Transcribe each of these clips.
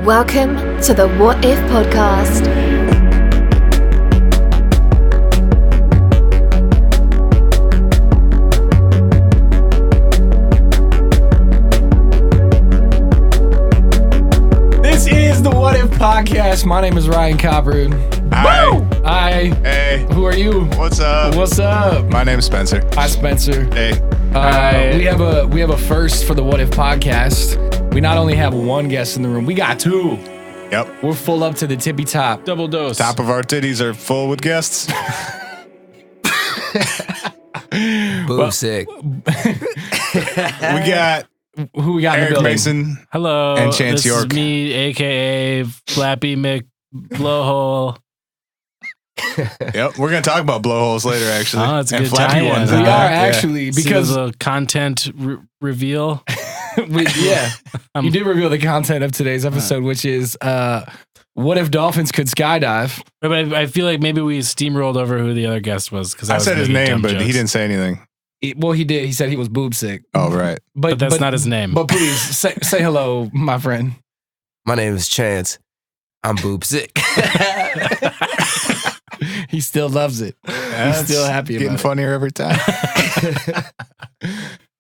Welcome to the What If podcast. This is the What If podcast. My name is Ryan Copper. Hi. Woo! Hi. Hey. Who are you? What's up? What's up? My name's Spencer. Hi, Spencer. Hey. We have a first for the What If podcast. We not only have one guest in the room, we got two. Yep. We're full up to the tippy top. Double dose. Top of our titties are full with guests. Boob sick. We got Who we got in the Eric building? Mayson. Hello. And Chance this York. is me, a.k.a. Flappy Mick Blowhole. Yep. We're going to talk about blowholes later, actually. Oh, that's a and good flappy tie-in. ones. We are Yeah. actually because a content reveal. you did reveal the content of today's episode, which is what if dolphins could skydive? But I feel like maybe we steamrolled over who the other guest was because I said his name, but he didn't say anything. Well, he did. He said he was boob sick. Oh, right. But that's not his name. But please say hello, my friend. My name is Chance. I'm boob sick. He still loves it. He's still happy Getting about funnier every time.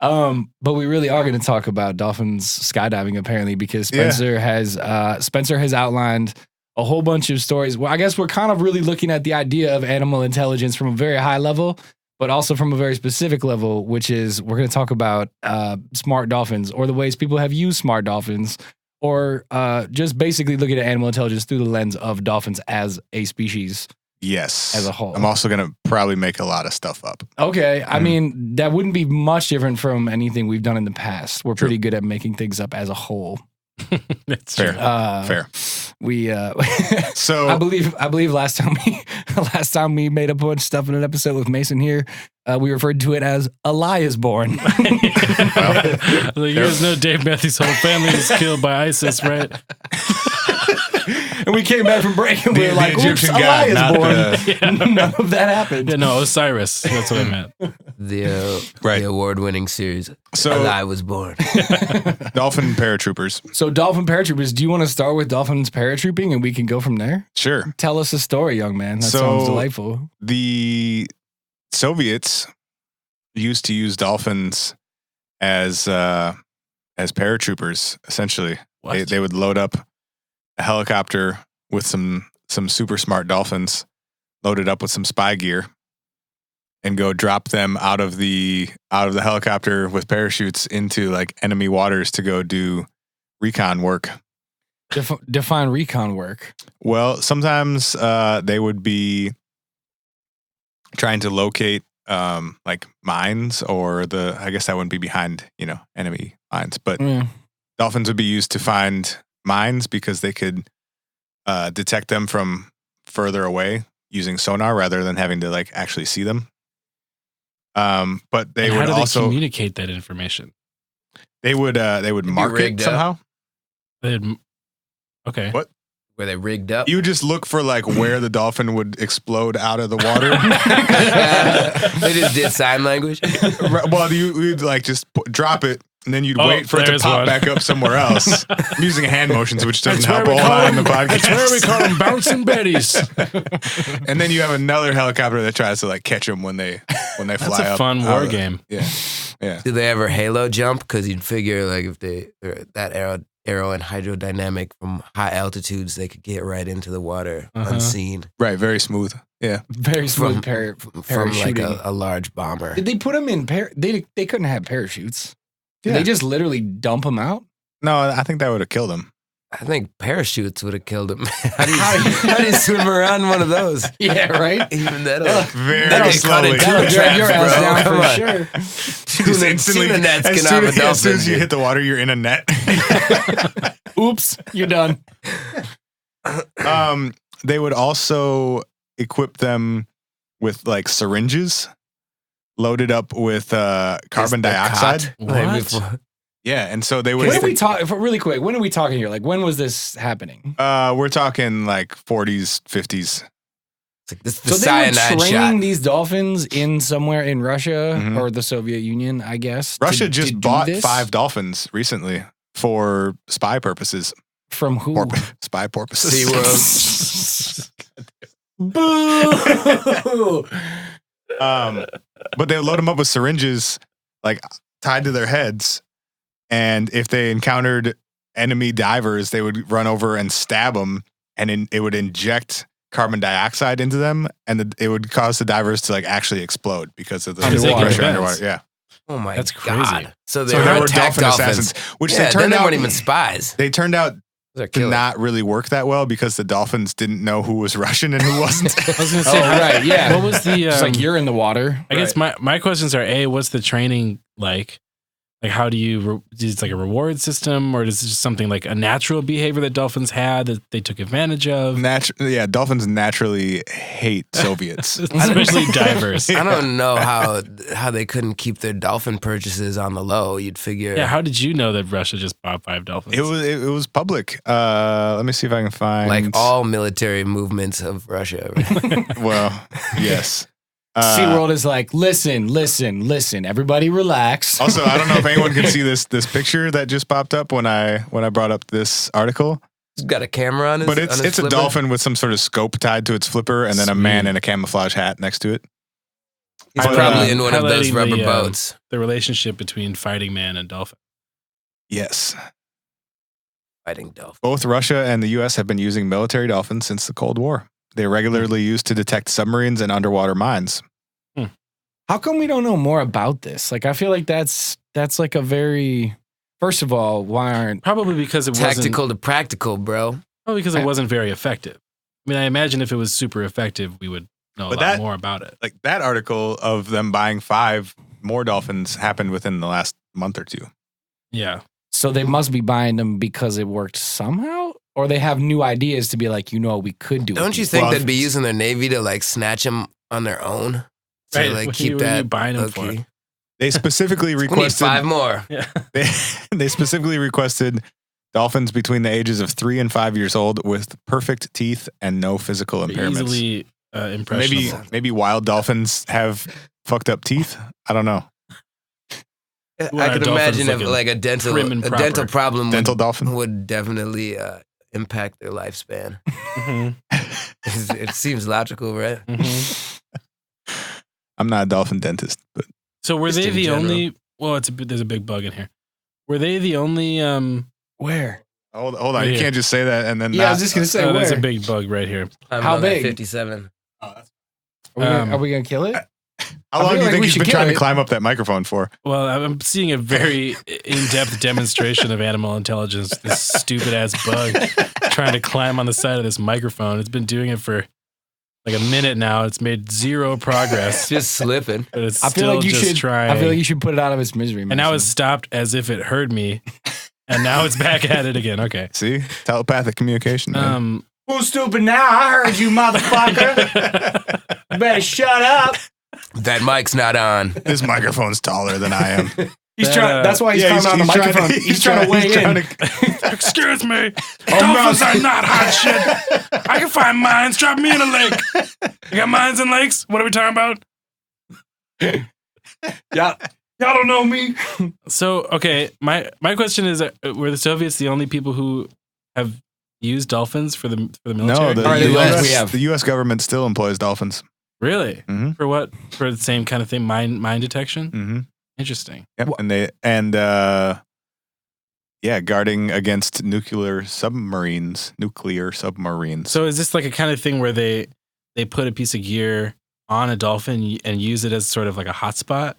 it. But we really are going to talk about dolphins skydiving apparently because Spencer has outlined a whole bunch of stories. Well, I guess we're kind of really looking at the idea of animal intelligence from a very high level, but also from a very specific level, which is we're going to talk about smart dolphins or the ways people have used smart dolphins or just basically looking at animal intelligence through the lens of dolphins as a species. Yes. As a whole. I'm also going to probably make a lot of stuff up. Okay. I mean, that wouldn't be much different from anything we've done in the past. We're pretty good at making things up as a whole. That's Fair. true. Fair. We So I believe last time we made a bunch of stuff in an episode with Mayson here, we referred to it as a lie is born. Like, you guys know Dave Matthews' whole family was killed by ISIS, right? And we came back from break and we were The like, oops, Egyptian a lie god, is not born. None of that happened. Yeah, no, Osiris. That's what I meant. Right. The award-winning series. So- A Lie Was Born. Dolphin Paratroopers. So Dolphin Paratroopers, do you want to start with Dolphins paratrooping and we can go from there? Sure. Tell us a story, young man. That So- sounds delightful. The Soviets used to use dolphins as paratroopers. Essentially, What? they would load up a helicopter with some super smart dolphins, loaded up with some spy gear, and go drop them out of the helicopter with parachutes into like enemy waters to go do recon work. Define recon work. Well, sometimes they would be trying to locate like mines or I guess that wouldn't be behind, enemy mines, but dolphins would be used to find mines because they could detect them from further away using sonar rather than having to like actually see them. But they And would how do also they communicate that information? they would mark it rigged up. somehow. Okay. What? Were they rigged up? You would just look for like where the dolphin would explode out of the water. They just did sign language. Well, you'd like just drop it, and then you'd Oh, wait for it to there's pop one. back up somewhere else. I'm using hand motions, which doesn't That's help where a we whole call lot in the them- podcast. That's where we call them bouncing betties. And then you have another helicopter that tries to like catch them when they fly That's up. a fun out war of the- game. Yeah. Did they ever halo jump? Because you'd figure like if they're that aero and hydrodynamic from high altitudes, they could get right into the water unseen Right. Very smooth. Yeah. Very smooth from like parachuting. a large bomber. Did they put them in they couldn't have parachutes. Did Yeah. they just literally dump them out? No, I think that would have killed him. I think parachutes would have killed him. How do you swim around one of those? Yeah, right? Even that'll Very That'll slowly. cut into Drag your ass bro. down Come for on. sure. Just instantly, tuna nets as can soon have a as soon as dolphin. you hit the water, you're in a net. Oops, you're done. They would also equip them with like syringes loaded up with carbon dioxide. What? Yeah, and so they would. When are we talking? Really quick. When are we talking here? Like, when was this happening? We're talking like 40s, 50s. It's like this the So they were cyanide training shot. these dolphins in somewhere in Russia Mhm. or the Soviet Union, I guess. Russia to just do bought this? 5 dolphins recently for spy purposes. From who? Spy porpoises. SeaWorld. Boo! But they would load them up with syringes, like tied to their heads, and if they encountered enemy divers, they would run over and stab them, and it would inject carbon dioxide into them, and it would cause the divers to like actually explode because of the pressure underwater. Yeah. Oh my That's God. crazy. So So were they were attack dolphin dolphins. assassins, which Yeah, they turned they out weren't even spies. They turned out They're to killers. not really work that well because the dolphins didn't know who was Russian and who wasn't. I was going to say, right, yeah. What was the? It's like you're in the water. I guess my questions are: A, what's the training like? Like, how do you? Is it like a reward system, or is it just something like a natural behavior that dolphins had that they took advantage of? Dolphins naturally hate Soviets. Especially divers. I don't know how they couldn't keep their dolphin purchases on the low. You'd figure. Yeah, how did you know that Russia just bought 5 dolphins? It was public. Let me see if I can find like all military movements of Russia. Right? Well, yes. SeaWorld is like, listen. Everybody relax. Also, I don't know if anyone can see this picture that just popped up when I brought up this article. He's got a camera on his. But on his it's a flipper. dolphin with some sort of scope tied to its flipper, and then a man in a camouflage hat next to it. He's But, probably in one of those highlighting rubber the, boats. The relationship between fighting man and dolphin. Yes. Fighting dolphin. Both Russia and the U.S. have been using military dolphins since the Cold War. They're regularly used to detect submarines and underwater mines. How come we don't know more about this? Like, I feel like that's like a very. First of all, why aren't Probably because it Tactical to practical, bro. Probably because it wasn't very effective. I mean, I imagine if it was super effective, we would know But a lot more about it. Like that article of them buying 5 more dolphins happened within the last month or two. Yeah. so they must be buying them because it worked somehow, or they have new ideas to be like, we could do it. Don't you think Well, they'd be using their Navy to like snatch them on their own? To Right, like what keep are you that buying 'em low-key? for? They specifically We need requested 5 more. Yeah. they specifically requested dolphins between the ages of 3 and 5 years old with perfect teeth and no physical impairments. Easily impressionable. Maybe wild dolphins have fucked up teeth. I don't know. Well, I our could dolphins imagine if looking like a dental prim and proper. dental problem Dental would, dolphin. would definitely impact their lifespan. Mhm. It seems logical, right? Mhm. I'm not a dolphin dentist, but So were Just they in the general. only? Well, there's a big bug in here. Were they the only? Where? hold on. Right You here. can't just say that and then Yeah, I not. was just gonna say There's a where. big bug right here. I'm How on that big? 57. Are we gonna kill it? How I long feel do you like think we he's should been kill trying to it. climb up that microphone for? Well, I'm seeing a very in-depth demonstration of animal intelligence. This stupid ass bug trying to climb on the side of this microphone. It's been doing it for like a minute now. It's made zero progress. Just slipping. But it's I feel still like you just should. trying. I feel like you should put it out of its misery. And now Mayson. it's stopped as if it heard me, and now it's back at it again. Okay. See? Telepathic communication. Man. Who's stupid now? I heard you, motherfucker. You better shut up. That mic's not on. This microphone's taller than I am. He's That, trying. That's why he's climbing on the microphone. He's trying to weigh in. Excuse me. Dolphins are not hot shit. I can find mines. Drop me in a lake. You got mines and lakes? What are we talking about? Yeah. Y'all don't know me. So, okay, my question is, were the Soviets the only people who have used dolphins for the military? No, the, All right, the the US, US we have. the U.S. government still employs dolphins. Really? Mm-hmm. For what? For the same kind of thing, mine detection? Mm-hmm. Interesting. Yep. Guarding against nuclear submarines. So is this like a kind of thing where they put a piece of gear on a dolphin and use it as sort of like a hotspot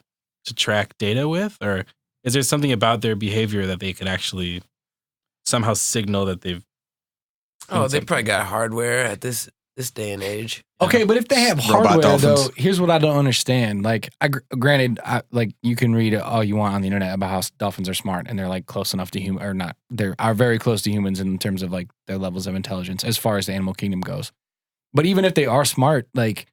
to track data with? Or is there something about their behavior that they could actually somehow signal that they've... Oh, they probably got hardware at this day and age. Okay, but if they have Robot hardware, though, dolphins. here's what I don't understand. Like, granted, like you can read all you want on the internet about how dolphins are smart and they're like close enough to human, or not. They are very close to humans in terms of like their levels of intelligence as far as the animal kingdom goes. But even if they are smart, like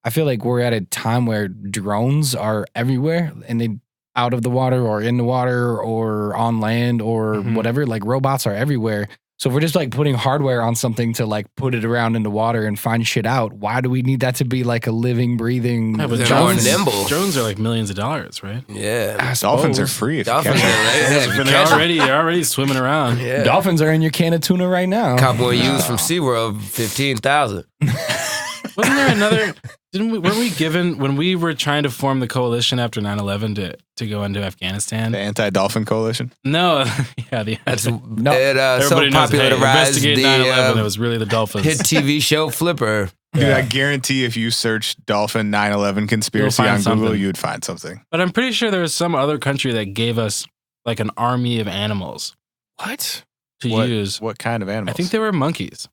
I feel like we're at a time where drones are everywhere and they out of the water or in the water or on land or Mhm. whatever. Like robots are everywhere. So if we're just like putting hardware on something to like put it around in the water and find shit out, why do we need that to be like a living, breathing? Yeah, but They're more drones, nimble. drones are like millions of dollars, right? Yeah. Dolphins are free if you Dolphins catch them. They're already swimming around. Yeah. Dolphins are in your can of tuna right now. Cop one used from SeaWorld, 15,000. Wasn't there another? Weren't we given when we were trying to form the coalition after 9/11 to go into Afghanistan? The Anti-Dolphin Coalition? No, yeah, That's everybody so knows. Hey, popularized investigate 9/11. the It was really the Dolphins. hit TV show Flipper. Dude, Yeah. I guarantee if you search Dolphin 9/11 conspiracy You'll on find Google, something. you'd find something. But I'm pretty sure there was some other country that gave us like an army of animals What? to use. What kind of animals? I think they were monkeys.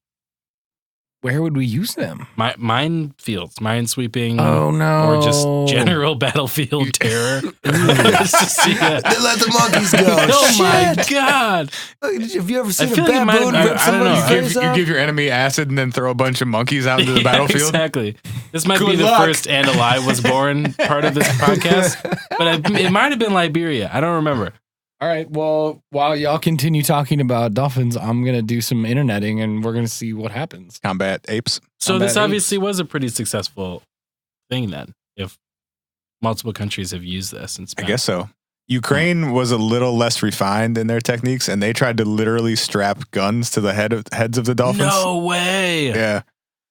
Where would we use them? Minefields, minesweeping. Oh no! Or just general battlefield terror. Just to see that. They let the monkeys go. Oh my Shit. God. Have you ever seen a feel like it might have- baboon I rip don't somebody's know. face you off? give your enemy acid and then throw a bunch of monkeys out into the Yeah, battlefield. Exactly. This might be Good the luck. first And Alive Was Born part of this podcast, but it might have been Liberia. I don't remember. All right. Well, while y'all continue talking about dolphins, I'm gonna do some interneting, and we're gonna see what happens. Combat apes. So Combat this obviously was a pretty successful thing then, if multiple countries have used this and I spent. guess so. Ukraine was a little less refined in their techniques, and they tried to literally strap guns to the heads of the dolphins. No way. Yeah.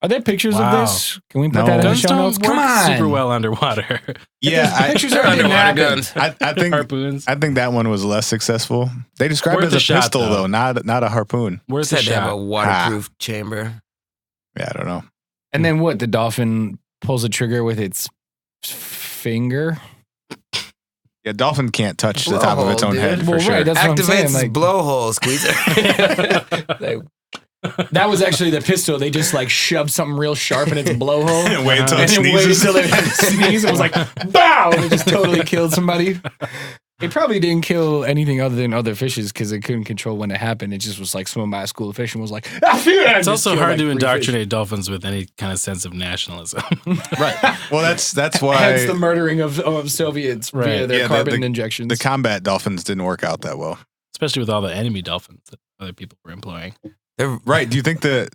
Are there pictures Wow. of this? Can we put No. that in the Guns show don't notes? work Come on. super well underwater. Yeah. Pictures They're are underwater guns. I think Harpoons. I think that one was less successful. They described Worth it as a a shot, pistol, though. though, not a harpoon. Where's Said the to have a shot? waterproof chamber. Yeah, I don't know. And then what? The dolphin pulls a trigger with its finger. Yeah, dolphin can't touch the top of its Blowhole, own dude. head for Well, sure. right, that's what I'm Activates saying. his Like, blowhole squeezer. Like, that was actually the pistol. They just like shoved something real sharp in its blowhole. And wait until it and then waited sneezes. until it sneezed and was like, bow! And it just totally killed somebody. It probably didn't kill anything other than other fishes because it couldn't control when it happened. It just was like swimming by a school of fish and was like, ah, phew, and It's just also killed, hard like, to 3 indoctrinate dolphins with any kind of sense of nationalism. Right. Well, that's fish. why Hence the murdering of Soviets via Right. their Yeah, carbon the injections. the combat dolphins didn't work out that well. Especially with all the enemy dolphins that other people were employing. they're Right. Do you think the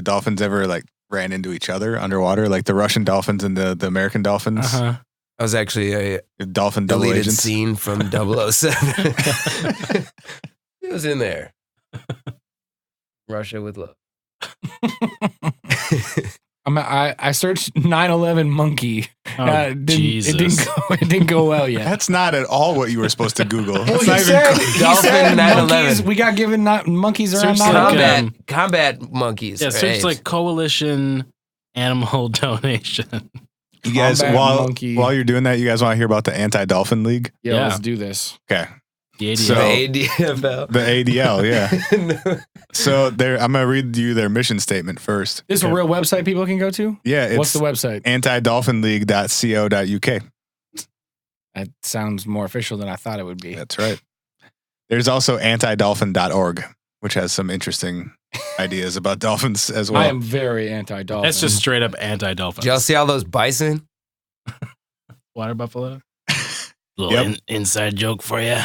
dolphins ever like ran into each other underwater, like the Russian dolphins and the American dolphins? Uh-huh. That was actually a Dolphin double deleted agents. scene from 007. It was in there. Russia with love. I searched 9/11 monkey. Oh, It Jesus. didn't go well yet. That's not at all what you were supposed to Google. Well, That's he not said, even. he Dolphin said 9/11. monkeys. We got given monkeys around Search like, 9/11. Combat monkeys. Yeah, or search apes. like coalition animal donation. You guys, Combat monkey. while you're doing that, you guys want to hear about the Anti-Dolphin League? Yeah, Yeah. let's do this. Okay. The ADL. So- the ADFL. The ADL, yeah. So I'm going to read you their mission statement first. This is a real website people can go to? Yeah, it's What's the website? antidolphinleague.co.uk. That sounds more official than I thought it would be. That's right. There's also antidolphin.org, which has some interesting ideas about dolphins as well. I am very anti-dolphin. That's just straight up anti-dolphin. Did y'all see all those bison? Water buffalo. Little Yep. inside joke for you.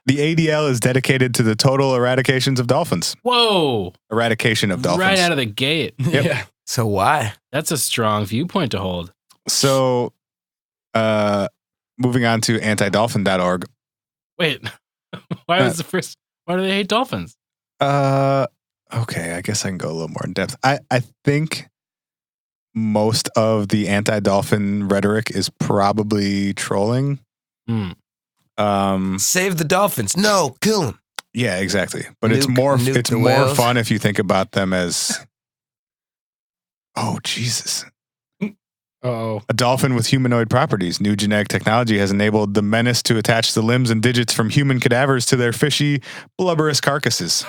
The ADL is dedicated to the total eradications of dolphins. Whoa! Eradication of dolphins. Right out of the gate. Yep. Yeah. So why? That's a strong viewpoint to hold. So, moving on to antidolphin.org. Wait, why do they hate dolphins? Okay, I guess I can go a little more in depth. I think most of the anti-dolphin rhetoric is probably trolling. Hmm. Save the dolphins. No, kill them. Yeah, exactly. But it's Nuke- more nuke it's the more whales. fun if you think about them as oh Jesus. Uh-oh. A dolphin with humanoid properties. New genetic technology has enabled the menace to attach the limbs and digits from human cadavers to their fishy, blubberous carcasses.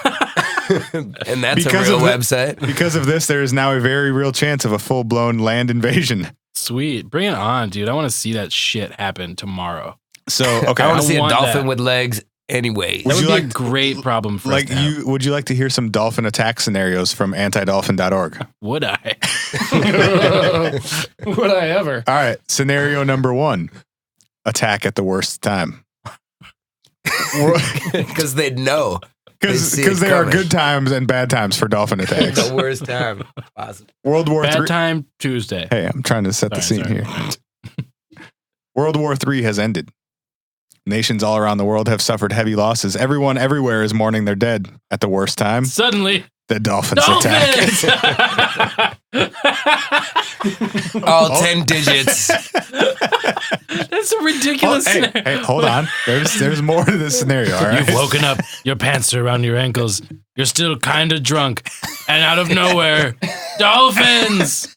And that's Because a real of the- website. Because of this, there is now a very real chance of a full-blown land invasion. Sweet. Bring it on, dude. I want to see that shit happen tomorrow. So, okay. I want I to see a want dolphin that. with legs anyways. That Would would you be a like- great problem for us to have. Would you like to hear some dolphin attack scenarios from antidolphin.org? Would I? Would I ever? All right. Scenario number 1. Attack at the worst time. Because they'd know. Because there are good times and bad times for dolphin attacks. The worst time possible. World War Bad III. time Tuesday. Hey, I'm trying to set the scene here. World War III has ended. Nations all around the world have suffered heavy losses. Everyone everywhere is mourning their dead. At the worst time, Suddenly, the dolphins attack. All 10 digits. That's a ridiculous scenario. Hey, hold on. There's more to this scenario, all right? You've woken up, your pants are around your ankles, you're still kind of drunk, and out of nowhere, dolphins!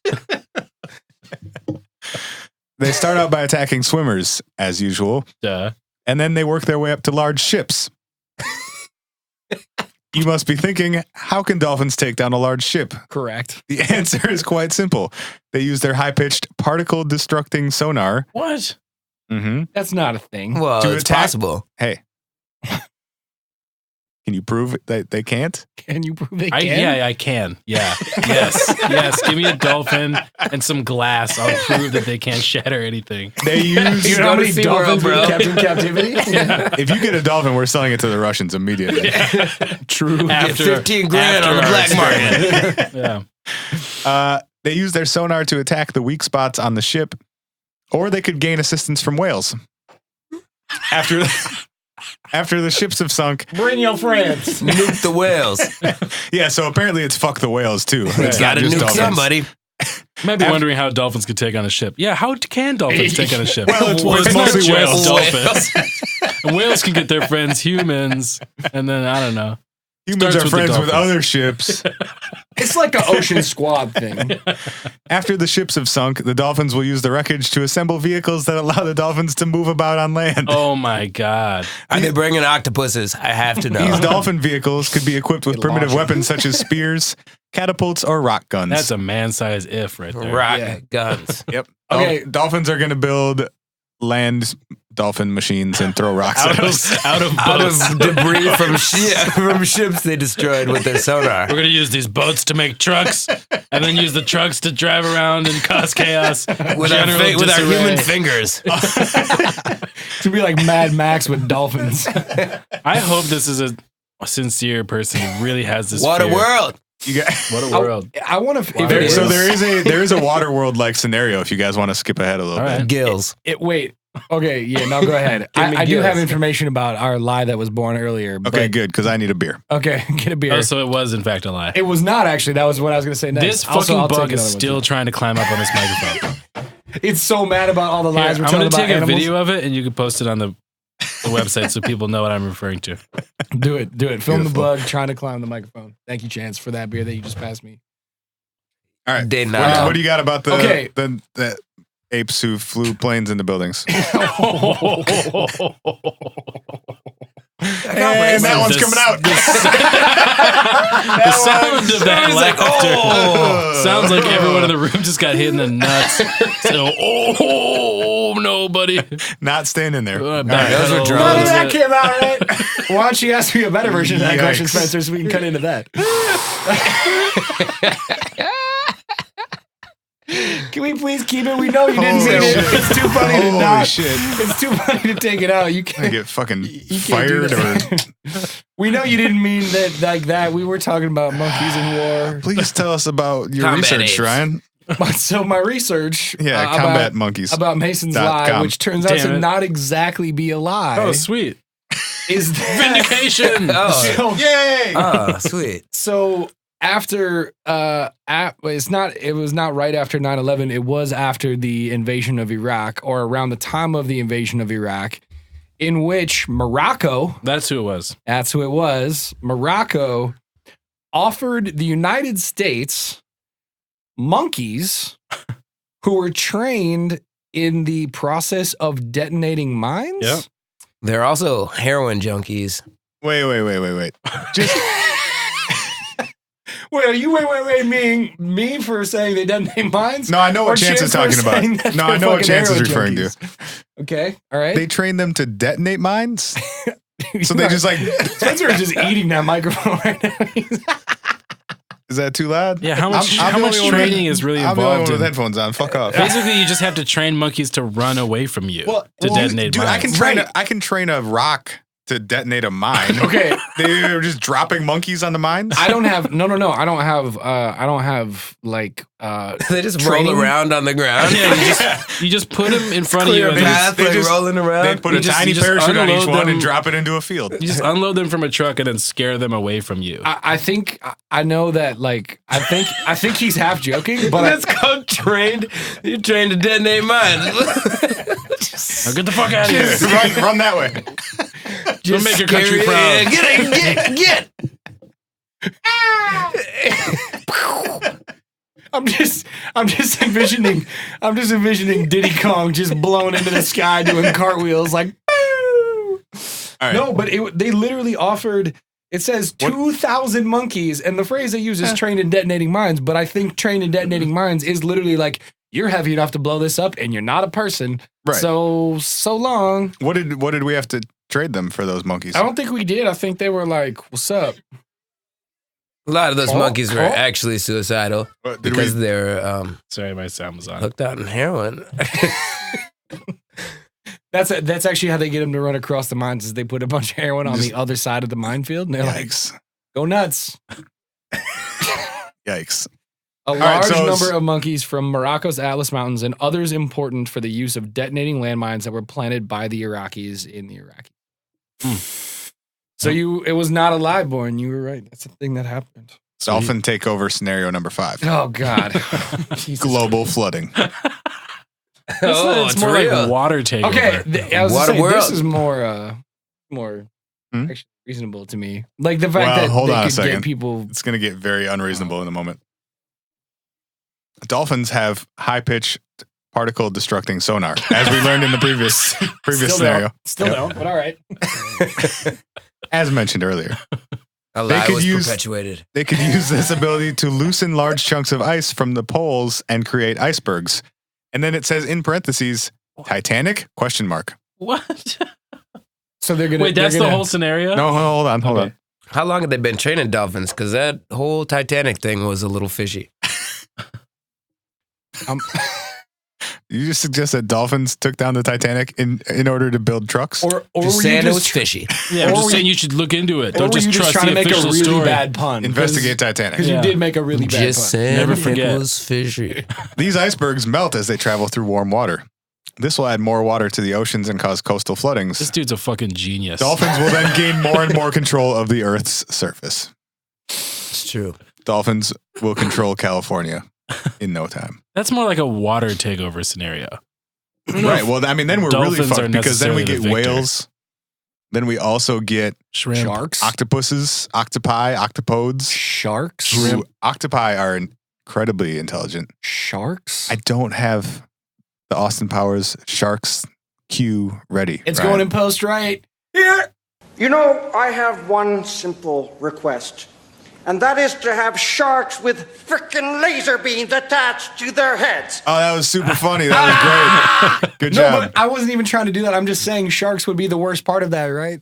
They start out by attacking swimmers, as usual, Duh. and then they work their way up to large ships. You must be thinking, how can dolphins take down a large ship? Correct. The answer is quite simple. They use their high-pitched particle-destructing sonar. What? Mm-hmm. That's not a thing. Well, To it's attack- possible. Hey. Can you prove that they can't? Can you prove they can? Yeah, I can. Yeah. Yes. Give me a dolphin and some glass. I'll prove that they can't shatter anything. They use... You know how Go to many SeaWorld, dolphins bro. we kept in captivity? If you get a dolphin, we're selling it to the Russians immediately. True. Get 15 grand on the black market. Yeah. They use their sonar to attack the weak spots on the ship, or they could gain assistance from whales. After the ships have sunk, Bring your friends. Nuke the whales. yeah. So apparently, it's fuck the whales too. It's not Gotta just nuke dolphins. somebody. Might be wondering how dolphins could take on a ship. Yeah, how can dolphins take on a ship? Well, it's not mostly just whales. dolphins. And whales can get their friends humans, and then I don't know. Humans Starts are with the friends with dolphins. other ships. It's like an ocean squad thing. After the ships have sunk, the dolphins will use the wreckage to assemble vehicles that allow the dolphins to move about on land. Oh my god! Are they bringing octopuses? I have to know. These dolphin vehicles could be equipped with They primitive launch weapons such as spears, catapults, or rock guns. That's a man-sized if right there. Rocket guns. Yep. Okay. Dolphins are going to build land dolphin machines and throw rocks Out at us. of Out boats. of debris from ships they destroyed with their sonar. We're gonna use these boats to make trucks, and then use the trucks to drive around and cause chaos With general our disarray. human fingers. To be like Mad Max with dolphins. I hope this is a sincere person who really has this. What a fear. world. You got, What a world! I want to. there, so there is a water world like scenario if you guys want to skip ahead a little All bit. right. Gills. Wait. Okay. Yeah. No. Go ahead. Give me I do gills. have information about our lie that was born earlier. Okay, but- good, because I need a beer. Okay. Get a beer. Oh, so it was in fact a lie. It was not actually. That was what I was going to say next. This Also, fucking I'll take bug is another one, still too. trying to climb up on this microphone. It's so mad about all the lies Here, we're I'm telling gonna about take a animals. video of it, and you can post it on the website so people know what I'm referring to. Do it. Film Beautiful. the bug trying to climb the microphone. Thank you, Chance, for that beer that you just passed me. All right. Did What, not. what do you got about the, Okay. the apes who flew planes into buildings? And that one's coming out. The sound of that It's like, laughter sounds like everyone in the room just got hit in the nuts. So, oh no, buddy. Not staying in there. Those are None drones. of that came out right. Why don't you ask me a better version of that question, Yikes. Spencer, so we can cut into that? Can we please keep it? We know you didn't Holy mean it. shit. It's too funny to Holy not. shit. It's too funny to take it out. You I can't. get fucking You can't do fired or that. We know you didn't mean that like that. We were talking about monkeys in war. please tell us about your Combat research, apes. Ryan. So my research, Yeah, combat monkeys. about Mason's .com. lie, which turns out Damn to it. not exactly be a lie, Oh, sweet. is that Vindication. Oh, so, Yay! oh, sweet. so after it was not right after 9/11, it was after the invasion of Iraq, or around the time of the invasion of Iraq, in which Morocco, That's who it was. that's who it was, Morocco offered the United States monkeys who were trained in the process of detonating mines. Yep. They're also heroin junkies. Wait. Just Wait, are you wait me for saying they detonate mines? no, I know Or what Chance is talking for saying about. that No, they're I know what fucking Chance is heroin referring to. junkies. Okay, all right. They train them to detonate mines, so they just like. Spencer is just eating that microphone right now. Is that too loud? Yeah, how much I'm how the much only one with- training is really I'm the only involved one with in? headphones on. Fuck off. Basically, you just have to train monkeys to run away from you to detonate dude, mines. I can train a rock to detonate a mine. Okay. They were just dropping monkeys on the mines? I don't have no. I don't have like They just training. roll around on the ground. Yeah, you just put them in front of you. Clear And path, they like just- rolling around. They put a tiny you just parachute on each unload one them. and drop it into a field. you just unload them from a truck and then scare them away from you. I think I know that like I think he's half joking, but That's called trained. You're trained to detonate mines. Now get the fuck out of here. run that way. Just make your country scary. proud. Yeah, get. I'm just envisioning Diddy Kong just blowing into the sky doing cartwheels like. All right. No, but they literally offered. It says 2,000 monkeys, and the phrase they use is trained in detonating mines. But I think trained in detonating mines is literally like you're heavy enough to blow this up, and you're not a person. Right. So long. What did we have to trade them for those monkeys? I don't think we did. I think they were like, "What's up?" A lot of those Oh, monkeys were oh. actually suicidal Did because we, they're Sorry, my sound was on. hooked out in heroin. That's actually how they get them to run across the mines. Is they put a bunch of heroin on the other side of the minefield, and they're yikes. like, "Go nuts!" Yikes. A right, large so it's- number of monkeys from Morocco's Atlas Mountains and others important for the use of detonating landmines that were planted by the Iraqis in the Iraqi. So it was not a lie born. You were right. That's a thing that happened. Dolphin takeover scenario number 5. Oh God, Jesus. Global flooding. It's more like water takeover. Okay, I was Water saying, world. this is more actually reasonable to me. Like the fact that hold they on a could second. get people. It's going to get very unreasonable in a moment. Dolphins have high-pitched particle destructing sonar, as we learned in the previous Still scenario. Still Yep. don't, but all right. As mentioned earlier. A They lie could was use- perpetuated. They could use this ability to loosen large chunks of ice from the poles and create icebergs. And then it says in parentheses, Titanic? ? What? So they're gonna Wait, that's the whole scenario? No, hold on. Okay. How long have they been training dolphins? Because that whole Titanic thing was a little fishy. You just suggest that dolphins took down the Titanic in order to build trucks? Or Just were you saying it just was fishy. Yeah, I'm Or just were saying you- you should look into it. Or Don't were just you trust trying to the make a official really story. bad pun? Investigate Titanic. Because Yeah. you did make a really bad Just pun. saying Never it forget. was fishy. These icebergs melt as they travel through warm water. This will add more water to the oceans and cause coastal floodings. This dude's a fucking genius. Dolphins will then gain more and more control of the Earth's surface. It's true. Dolphins will control California in no time. That's more like a water takeover scenario. Right. Well, I mean, then we're really Dolphins are fucked because then we necessarily get the victor. whales. Then we also get Shrimp. Sharks? octopuses, octopi, octopodes. Sharks? Ooh, octopi are incredibly intelligent. Sharks? I don't have the Austin Powers Sharks cue ready. It's Ryan. going in post right here. You know, I have one simple request, and that is to have sharks with frickin' laser beams attached to their heads. Oh, that was super funny. That was great. Good No, job. but I wasn't even trying to do that. I'm just saying sharks would be the worst part of that, right?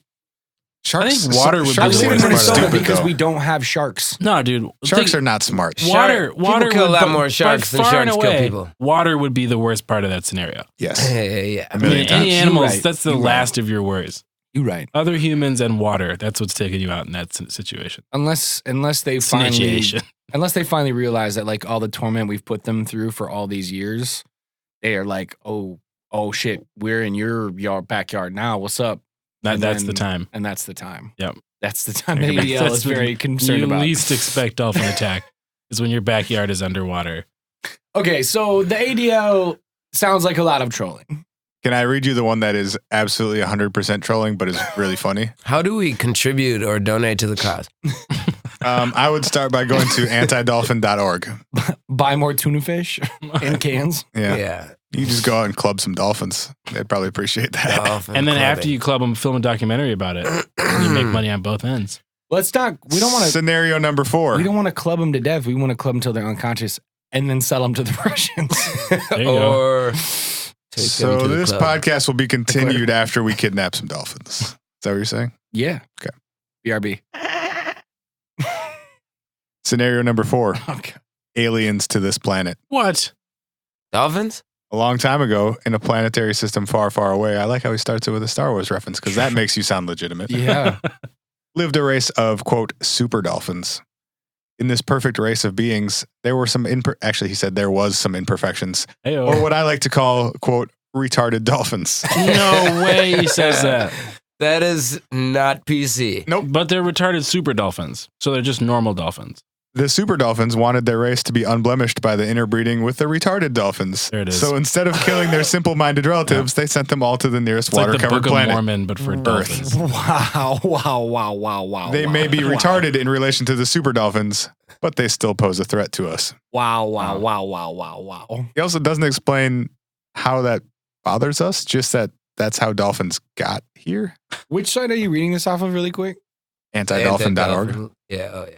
Sharks, I think water would be sharks the I are live worst in part of Minnesota that. stupid, because though. we don't have sharks. No, dude. Sharks think- are not smart. Water People kill a lot but more by sharks than far sharks and kill away, people. Water would be the worst part of that scenario. Yes. Yeah. A million times. Any animals, right. that's the You're last of your worries. You're right. Other humans and water, that's what's taking you out in that situation. Unless they Snitchation. finally realize that like all the torment we've put them through for all these years, they are like, oh shit, we're in your backyard now. What's up? And That's then- the time. And that's the time. Yep. That's the time that That's ADL is when very concerned you about. least expect dolphin attack is when your backyard is underwater. Okay, so the ADL sounds like a lot of trolling. Can I read you the one that is absolutely 100% trolling, but is really funny? How do we contribute or donate to the cause? I would start by going to antidolphin.org. Buy more tuna fish in cans. Yeah. You just go out and club some dolphins. They'd probably appreciate that. Dolphin And then clubbing. after you club them, film a documentary about it. And you make money on both ends. Let's not. We don't want to. Scenario number 4. We don't want to club them to death. We want to club them until they're unconscious and then sell them to the Russians. There you go. Or take them So to the this club. podcast will be continued after we kidnap some dolphins. Is that what you're saying? Yeah. Okay. BRB. Scenario number 4. Okay. Aliens to this planet. What? Dolphins? a long time ago in a planetary system far, far away. I like how he starts it with a Star Wars reference because that makes you sound legitimate. Yeah. Lived a race of, quote, super dolphins. In this perfect race of beings, there were some actually, he said there was some imperfections, Hey-o. or what I like to call, quote, retarded dolphins. No way he says that. That is not PC. Nope. But they're retarded super dolphins. So they're just normal dolphins. The super dolphins wanted their race to be unblemished by the interbreeding with the retarded dolphins. There it is. So instead of killing their simple-minded relatives, they sent them all to the nearest It's like the water-covered Book planet. of Mormon, but for dolphins. Wow. They may be retarded in relation to the super dolphins, but they still pose a threat to us. Wow. He also doesn't explain how that bothers us, just that that's how dolphins got here. Which site are you reading this off of really quick? Antidolphin.org. Yeah, oh yeah.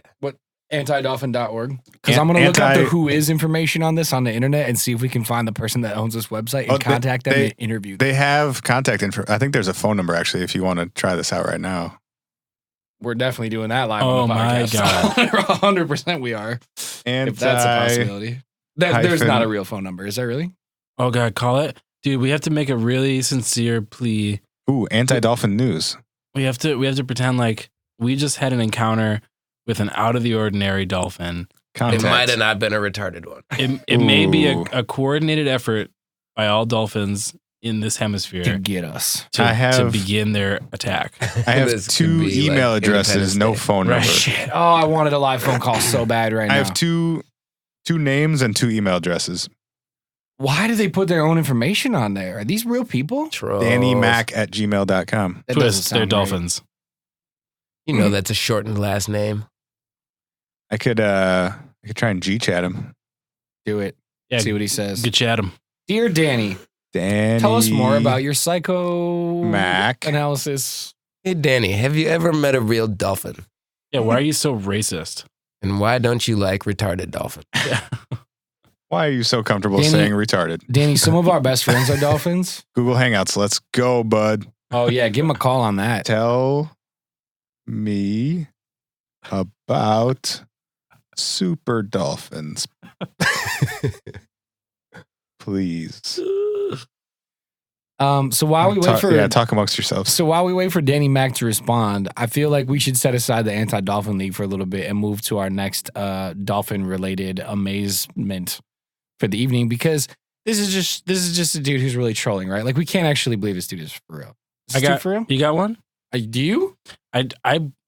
Antidolphin.org. Because I'm going to look up the who is information on this on the internet and see if we can find the person that owns this website and contact them and interview them. They have contact info. I think there's a phone number actually if you want to try this out right now. We're definitely doing that live Oh on the my podcast. 100% we are. And If that's a possibility. There's not a real phone number. Is there really? Oh, God, call it. Dude, we have to make a really sincere plea. Ooh, Anti-Dolphin News. We have to pretend like we just had an encounter with an out of the ordinary dolphin. Contact. It might have not been a retarded one. It may be Ooh. a coordinated effort by all dolphins in this To hemisphere get us. to begin their attack. I have This could 2 be email like addresses, Independence no Day. phone number. Shit. Oh, I wanted a live phone call so bad right now. I have two names and 2 email addresses. Why do they put their own information on there? Are these real people? Trolls. DannyMac@gmail.com. That doesn't Twist, they're sound right. dolphins. You know that's a shortened last name. I could try and G-chat him. Do it. Yeah, See what he says. Good chat him. Dear Danny, Danny. tell us more about your psycho Mac. analysis. Hey Danny, have you ever met a real dolphin? Yeah, why are you so racist? And why don't you like retarded dolphin? Why are you so comfortable Danny- saying retarded? Danny, some of our best friends are dolphins. Google Hangouts. Let's go, bud. Oh, yeah. Give him a call on that. Tell me about super dolphins. Please. So while we wait for talk amongst yourselves. So while we wait for Danny Mac to respond, I feel like we should set aside the Anti-Dolphin League for a little bit and move to our next dolphin-related amazement for the evening, because this is just a dude who's really trolling, right? Like, we can't actually believe this dude is for real. Is this dude for real? You got one? Do you? I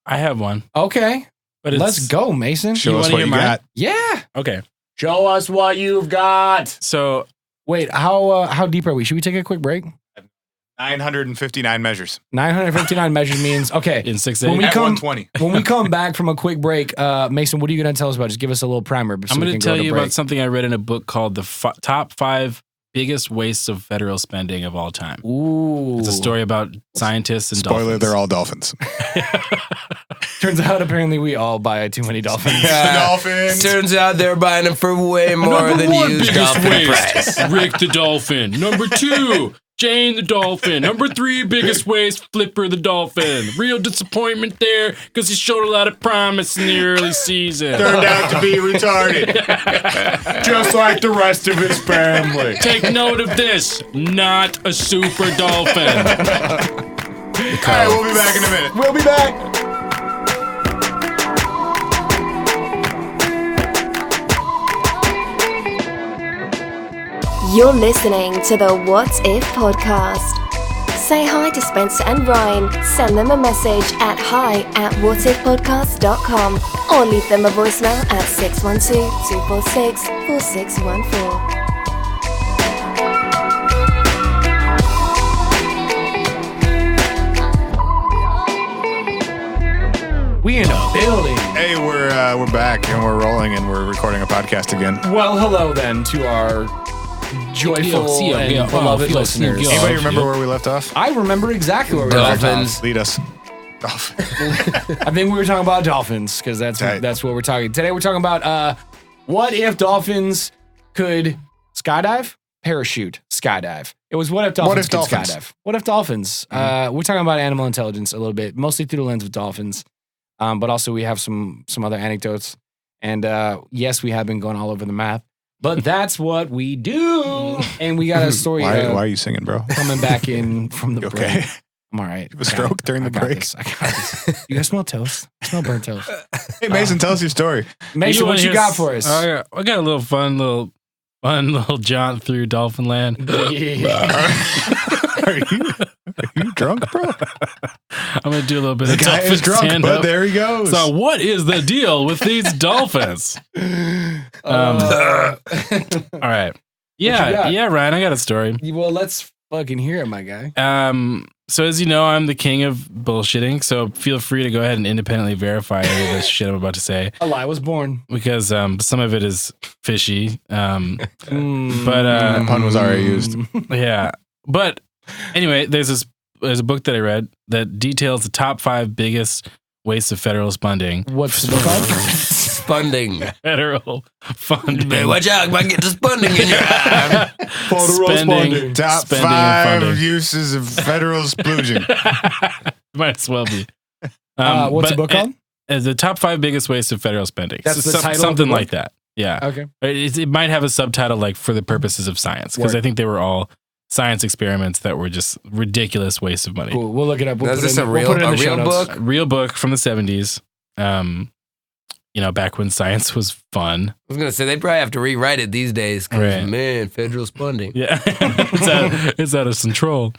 have one. Okay, But let's go, Mayson. Show You us wanna what hear you mine? got. Yeah. Okay. Show us what you've got. So Wait, how deep are we? Should we take a quick break? 959 measures. 959 measures means, okay. in 6 When 8, we At come- 120. When we come back from a quick break, Mason, what are you going to tell us about? Just give us a little primer. I'm going to tell you about something I read in a book called The Top 5 Biggest Wastes of Federal Spending of All Time. Ooh. It's a story about scientists and Spoiler, dolphins. they're all dolphins. Turns out apparently we all buy too many dolphins. Dolphins. Turns out they're buying them for way more than used dolphin price. Rick the Dolphin. Number 2, Jane the Dolphin. Number 3, biggest waste, Flipper the Dolphin. Real disappointment there because he showed a lot of promise in the early season. Turned out to be retarded. Just like the rest of his family. Take note of this, not a super dolphin. All right, we'll be back in a minute. We'll be back. You're listening to the What If podcast. Say hi to Spencer and Ryan. Send them a message at hi@whatifpodcast.com or leave them a voicemail at 612-246-4614. We in a building. Hey, we're back and we're rolling and we're recording a podcast again. Well, hello then to our joyful and beloved listeners. Anybody remember where we left off? I remember exactly where we left Dolphins. off. Lead us. Dolphin. I think we were talking about dolphins because Right. that's what we're talking. Today we're talking about what if dolphins could skydive, parachute, skydive. It was what if dolphins could skydive. What if dolphins? We're talking about animal intelligence a little bit, mostly through the lens of dolphins, but also we have some other anecdotes. And yes, we have been going all over the map, but that's what we do. And we got a story. Why are you singing, bro? Coming back in from the You break. okay? I'm all right. You have a stroke during the break? I got this. You guys smell toast? I smell burnt toast. Hey, Mayson, tell us your story. Mason, what you got for us? I got a little fun little jaunt through Dolphin Land. Are you drunk, bro? I'm gonna do a little bit The of guy dolphin is drunk, stand-up. but there he goes. So what is the deal with these dolphins? All right. Yeah, Ryan, I got a story. Well, let's fucking hear it, my guy. So as you know, I'm the king of bullshitting, so feel free to go ahead and independently verify any of this shit I'm about to say. A lie was born. Because some of it is fishy. But that pun was already used. Yeah. But anyway, there's a book that I read that details the top 5 biggest wastes of federal funding. What's the book called? Funding. Federal funding. Hey, watch out, might get the funding in your eye. Top spending 5 uses of federal splooging. Might as well be. What's the book called? The top 5 biggest wastes of federal spending. That's the title of something the book? like that. Yeah. Okay. It might have a subtitle like for the purposes of science, because I think they were all science experiments that were just ridiculous wastes of money. Cool. We'll look it up. Is this a real book? A real book from the 70s. Back when science was fun. I was gonna say they probably have to rewrite it these days because man, federal funding. Yeah, it's out of control.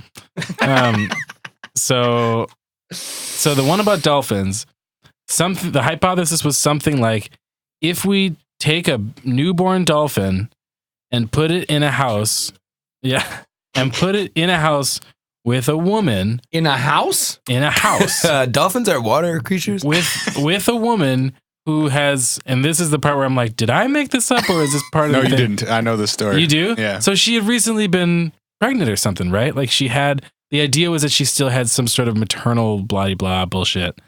So the one about dolphins, the hypothesis was something like, if we take a newborn dolphin and put it in a house, with a woman In a house? Dolphins are water creatures. with a woman who has, and this is the part where I'm like, did I make this up or is this part of No, the you thing? didn't. I know the story. You do? Yeah. So she had recently been pregnant or something, right? Like the idea was that she still had some sort of maternal blah blah bullshit.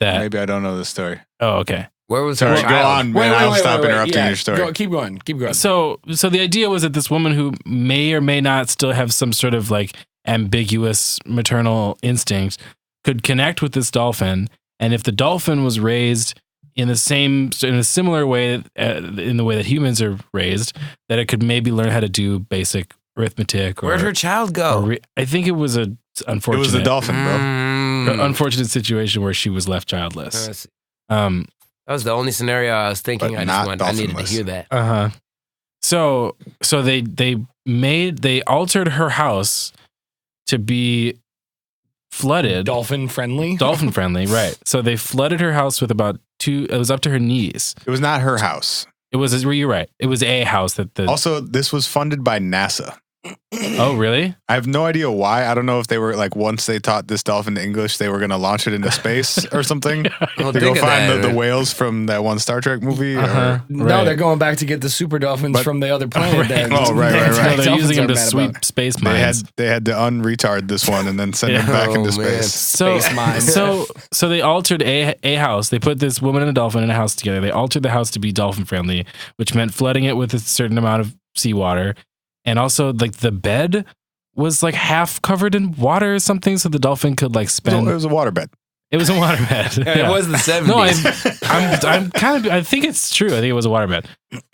Maybe I don't know the story. Oh, okay. Where was Sorry, her go child? on, man. I'll stop interrupting Yeah, your story. keep going. So the idea was that this woman who may or may not still have some sort of like ambiguous maternal instinct could connect with this dolphin, and if the dolphin was raised in a similar way, in the way that humans are raised, that it could maybe learn how to do basic arithmetic. Where'd her child go? I think it was a unfortunate. It was the dolphin, bro. Unfortunate situation where she was left childless. That was the only scenario I was thinking. But I needed to hear that. So they altered her house to be flooded. Dolphin friendly? Dolphin friendly, right. So they flooded her house with it was up to her knees. It was not her house. You're right. It was a house Also, this was funded by NASA. Oh, really? I have no idea why. I don't know if they were like, once they taught this dolphin English, they were going to launch it into space or something. Well, to think go of find that. the whales from that one Star Trek movie. Uh-huh. No, Right. they're going back to get the super dolphins from the other planet. Right. Then. Oh, right. No, they're Dolphins using them are to mad sweep about. space mines. They had to unretard this one and then send it back into Oh, man. space. Space mines. So they altered a house. They put this woman and a dolphin in a house together. They altered the house to be dolphin friendly, which meant flooding it with a certain amount of seawater, and also like the bed was like half covered in water or something, so the dolphin could like spend. It was a waterbed. It was a waterbed. It was the 70s. No, I'm kind of. I think it's true. I think it was a waterbed.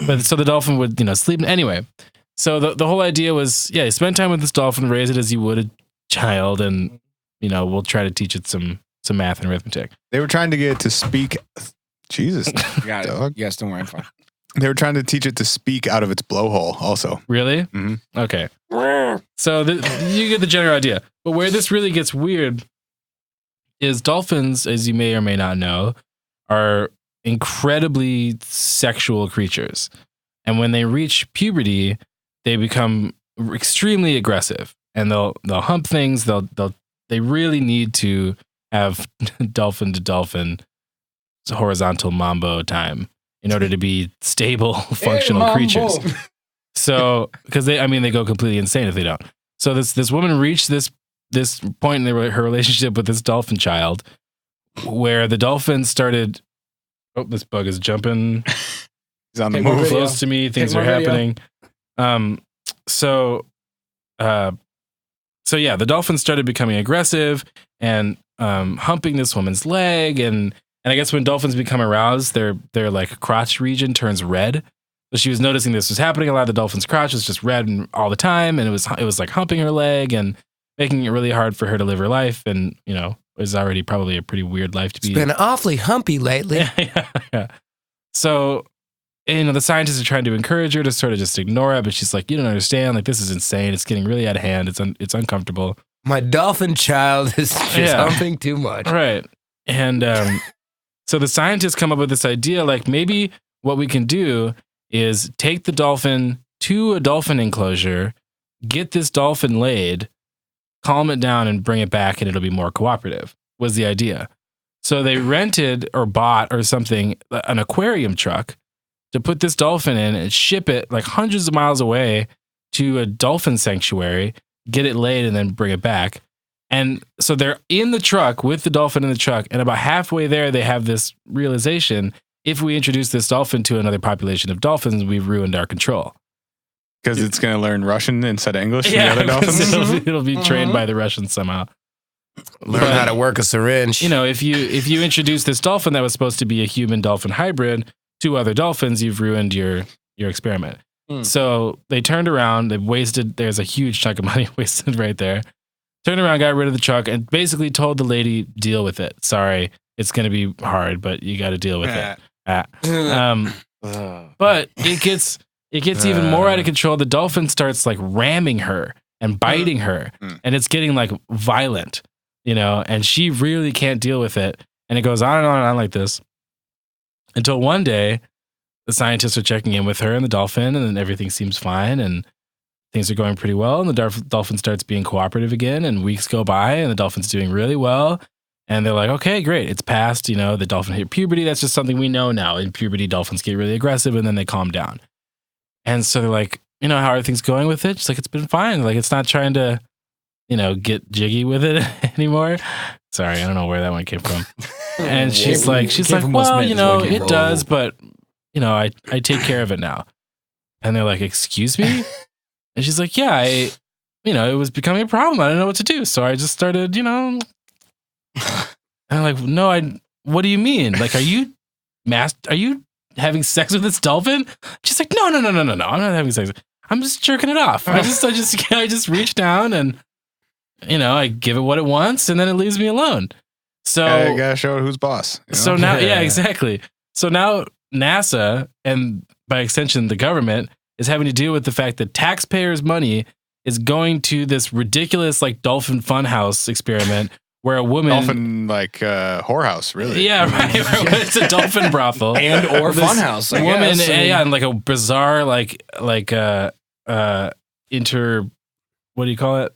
But so the dolphin would sleep. Anyway, so the whole idea was spend time with this dolphin, raise it as you would a child, and we'll try to teach it some math and arithmetic. They were trying to get it to speak. Jesus. Got it. Dog. Yes, don't worry, I'm fine. They were trying to teach it to speak out of its blowhole also. Really? Mhm. Okay. So you get the general idea. But where this really gets weird is dolphins, as you may or may not know, are incredibly sexual creatures. And when they reach puberty, they become extremely aggressive. And they'll hump things. They really need to have dolphin to dolphin horizontal mambo time in order to be stable, functional creatures. So, because they go completely insane if they don't. So this woman reached this point in her relationship with this dolphin child, where the dolphin started. Oh, this bug is jumping. He's on the Take more move. video. Close to me. Things Take are more video. happening. So the dolphin started becoming aggressive and humping this woman's leg, and I guess when dolphins become aroused, their like crotch region turns red. So she was noticing this was happening a lot. The dolphin's crotch was just red all the time, and it was like humping her leg and making it really hard for her to live her life. And you know, it was already probably a pretty weird life to be. It's been awfully humpy lately. Yeah. So, you know, the scientists are trying to encourage her to sort of just ignore it, but she's like, "You don't understand. Like, this is insane. It's getting really out of hand. It's uncomfortable. My dolphin child is just humping too much." Right. And so the scientists come up with this idea, like maybe what we can do is take the dolphin to a dolphin enclosure, get this dolphin laid, calm it down, and bring it back, and it'll be more cooperative, was the idea. So they rented or bought or something, an aquarium truck to put this dolphin in and ship it like hundreds of miles away to a dolphin sanctuary, get it laid, and then bring it back. And so they're in the truck with the dolphin in the truck, and about halfway there, they have this realization: if we introduce this dolphin to another population of dolphins, we've ruined our control. Because it's going to learn Russian instead of English. Yeah, the other dolphins. It'll be trained by the Russians somehow. Learn how to work a syringe. You know, if you introduce this dolphin that was supposed to be a human dolphin hybrid to other dolphins, you've ruined your experiment. So they turned around. They wasted. There's a huge chunk of money wasted right there. Turned around, got rid of the truck, and basically told the lady, "Deal with it. Sorry, it's going to be hard, but you got to deal with it." But it gets even more out of control. The dolphin starts like ramming her and biting her, and it's getting like violent, you know, and she really can't deal with it. And it goes on and on and on like this until one day the scientists are checking in with her and the dolphin, and then everything seems fine and things are going pretty well. And the dolphin starts being cooperative again, and weeks go by and the dolphin's doing really well. And they're like, okay, great. It's past, you know, the dolphin hit puberty. That's just something we know now. In puberty, dolphins get really aggressive and then they calm down. And so they're like, you know, how are things going with it? She's like, it's been fine. Like, it's not trying to, you know, get jiggy with it anymore. Sorry, I don't know where that one came from. And she's like, well, you know, it does, but, you know, I take care of it now. And they're like, excuse me? And she's like, yeah, you know, it was becoming a problem. I didn't know what to do. So I just started, you know. And I'm like, no, what do you mean? Like, are you having sex with this dolphin? She's like, no. I'm not having sex. I'm just jerking it off. I just reach down and, you know, I give it what it wants and then it leaves me alone. So I gotta show it who's boss. You know? So now, yeah, exactly. So now NASA and by extension, the government is having to deal with the fact that taxpayers' money is going to this ridiculous like Dolphin Funhouse experiment where a woman dolphin like whorehouse, really. Yeah, right. It's a dolphin brothel and or funhouse. Woman, yeah, and like a bizarre like what do you call it?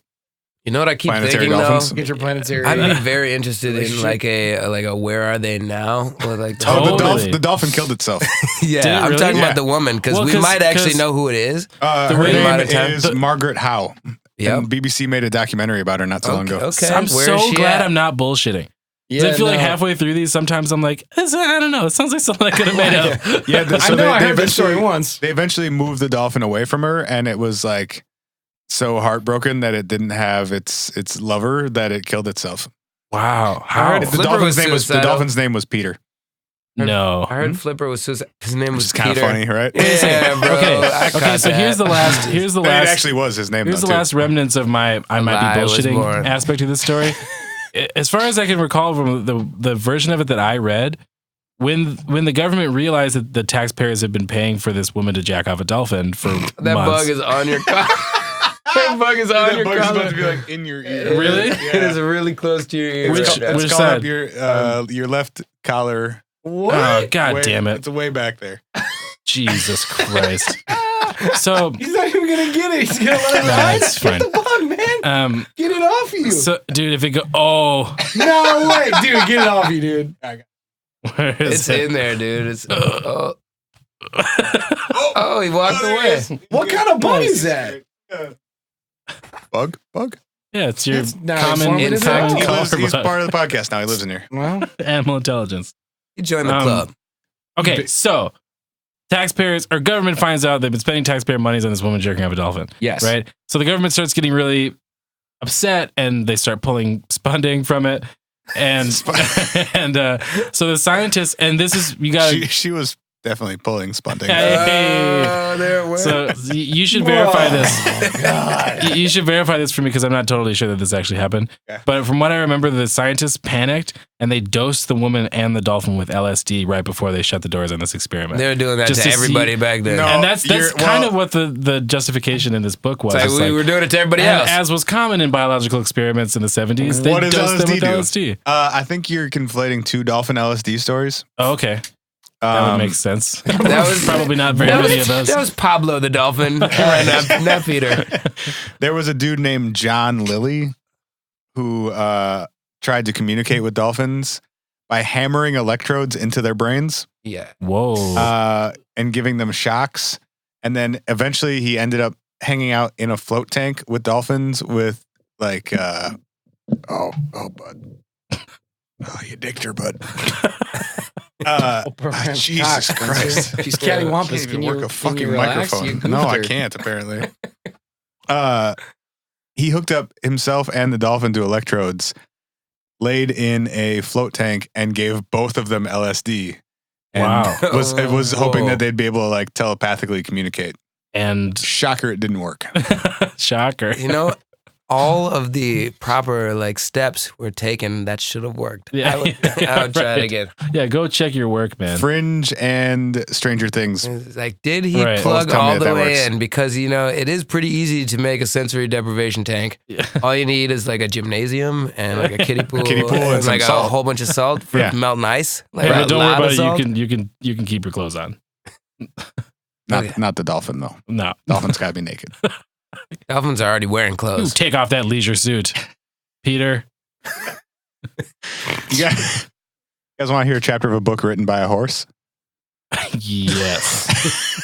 You know what I keep planetary thinking dolphins. though? Interplanetary. I'd be very interested in like a where are they now? Or like the dolphin killed itself. Yeah, I'm talking about the woman because we might actually know who it is. Her name is Margaret Howe. Yeah, BBC made a documentary about her not too long ago. Okay, I'm so glad I'm not bullshitting. Yeah, I feel like halfway through these, sometimes I'm like, I don't know. It sounds like something I could have made up. Yeah, I heard that story once. They eventually moved the dolphin away from her, and it was like so heartbroken that it didn't have its lover that it killed itself. Wow. How? The dolphin's name was Peter. No. I heard Flipper was suicide. His name was kind of funny, right? Yeah, bro. Okay, so here's the last. It actually was his name. Here's the last remnants of my I might be bullshitting aspect of this story. As far as I can recall from the version of it that I read, when the government realized that the taxpayers had been paying for this woman to jack off a dolphin for that months, bug is on your car. That bug is on your car. That bug's supposed to be like in your ear. Really? Yeah. It is really close to your ear. Which side? Your left collar. What? Oh, God damn it. It's way back there. Jesus Christ. So he's not even gonna get it. He's gonna let it ride. It's fine. Get the bug, man. Get it off you. So, dude, if it go, no way, dude, get it off you, dude. Where is it's in there, dude. It's he walked away. What kind of bug is that? Bug? Yeah, it's your common infect. He's part of the podcast now. He lives in here. Well, animal intelligence. You join the club. Okay, so taxpayers or government finds out they've been spending taxpayer monies on this woman jerking off a dolphin. Yes. Right? So the government starts getting really upset and they start pulling funding from it. And so the scientists, and this is, you got she was definitely pulling Spunting. Hey. There it went. So you should verify this. You should verify this for me because I'm not totally sure that this actually happened. Okay. But from what I remember, the scientists panicked and they dosed the woman and the dolphin with LSD right before they shut the doors on this experiment. They were doing that Just to to everybody see- back then. No. And that's You're- kind well- of what the justification in this book was. It's like It's we were doing it to everybody else. as was common in biological experiments in the 70s, they What does dosed them LSD with do? LSD. I think you're conflating two Dolphin LSD stories. Oh, okay. That would make sense. That was Probably not very many of those. That was Pablo the dolphin, right? Not Peter. There was a dude named John Lilly who tried to communicate with dolphins by hammering electrodes into their brains Yeah. Whoa. and giving them shocks. And then eventually he ended up hanging out in a float tank with dolphins with like, bud. Oh, you dicked her, bud. Jesus Christ. She's cattywampus. Can't even Can work you a fucking relax? microphone. You No, goofed I her. can't, apparently. He hooked up himself and the dolphin to electrodes, laid in a float tank, and gave both of them LSD. And Wow. was hoping Whoa. that they'd be able to like telepathically communicate. And Shocker, it didn't work. shocker. You know, all of the proper like steps were taken that should have worked. Yeah, I would try it right. again. Yeah, go check your work, man. Fringe and Stranger Things. It's like, did he Right. plug Both tell me all that the that way works. in? Because, you know, it is pretty easy to make a sensory deprivation tank. Yeah. All you need is like a gymnasium and like a kiddie pool, and some like a salt. whole bunch of salt for Yeah. melting ice. Like Hey, a but don't worry lot about of it. salt. You can keep your clothes on. Not the dolphin, though. No. Dolphin's got to be naked. Dolphins are already wearing Ooh, clothes. take off that leisure suit, Peter. You guys want to hear a chapter of a book written by a horse? Yes.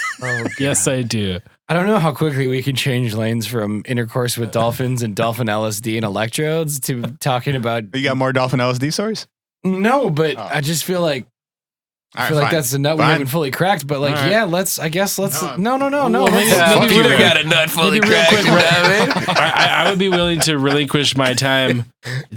Yes, I do. I don't know how quickly we can change lanes from intercourse with dolphins and dolphin LSD and electrodes to talking about. You got more Dolphin LSD stories? No, but Oh. I just feel like All I feel right, like fine. that's a nut we Fine. haven't fully cracked. But like, All right. yeah, let's. No. Well, let's- maybe Peter real- got a nut fully maybe real cracked. quick, You know what I mean? I would be willing to relinquish my time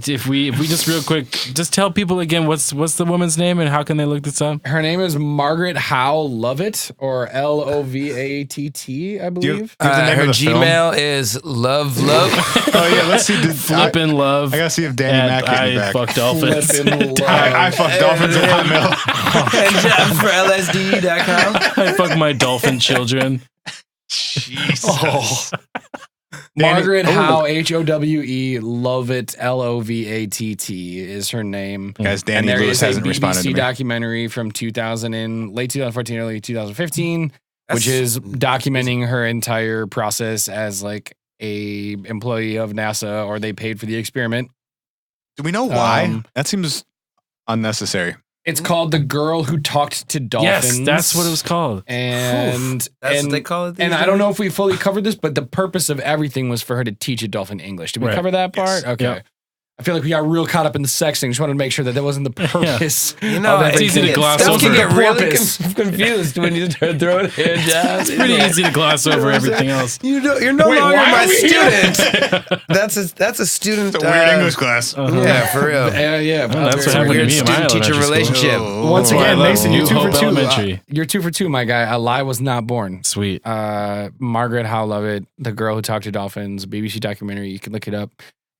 if we just real quick just tell people again what's the woman's name and how can they look this up? Her name is Margaret Howe Lovett, or LOVATT, I believe. Do you have the name Her of the film? Gmail is love. Oh, yeah, let's see. Flippin' love. I got to see if Danny Mac and hit me I back. fuck dolphins. Flippin' love. I fuck dolphins at Hotmail. And Jeff for LSD.com. I fuck my dolphin children. Jesus. Margaret Danny- Howe, HOWE, Lovett, LOVATT is her name. Guys, And Danny there Lewis is a hasn't responded to BBC me. documentary from late 2014, early 2015, which That's- is documenting her entire process as like a employee of NASA, or they paid for the experiment. Do we know why? Um, That seems unnecessary. It's called The Girl Who Talked to Dolphins. Yes, that's what it was called. And That's and, what they call it. and I don't know if we fully covered this, but the purpose of everything was for her to teach a dolphin English. Did we Right. cover that part? Yes. Okay. Yeah. I feel like we got real caught up in the sex thing. Just wanted to make sure that wasn't the purpose. You know, of it's easy to gloss stuff can over. get really Porpoise. confused when you start throwing hand jobs. It's pretty easy to gloss over everything else. You're no Wait, longer why my are we here? student. That's a student. It's a weird English class. Yeah, for real. Yeah. Well, that's It's what a happened to weird me in my student-teacher elementary school. relationship. Once I again, love Mayson, New you're 2 for Hope 2. Elementary. You're 2 for 2, my guy. A lie was not born. Sweet. Margaret Howe Lovett, The Girl Who Talked to Dolphins, BBC documentary. You can look it up.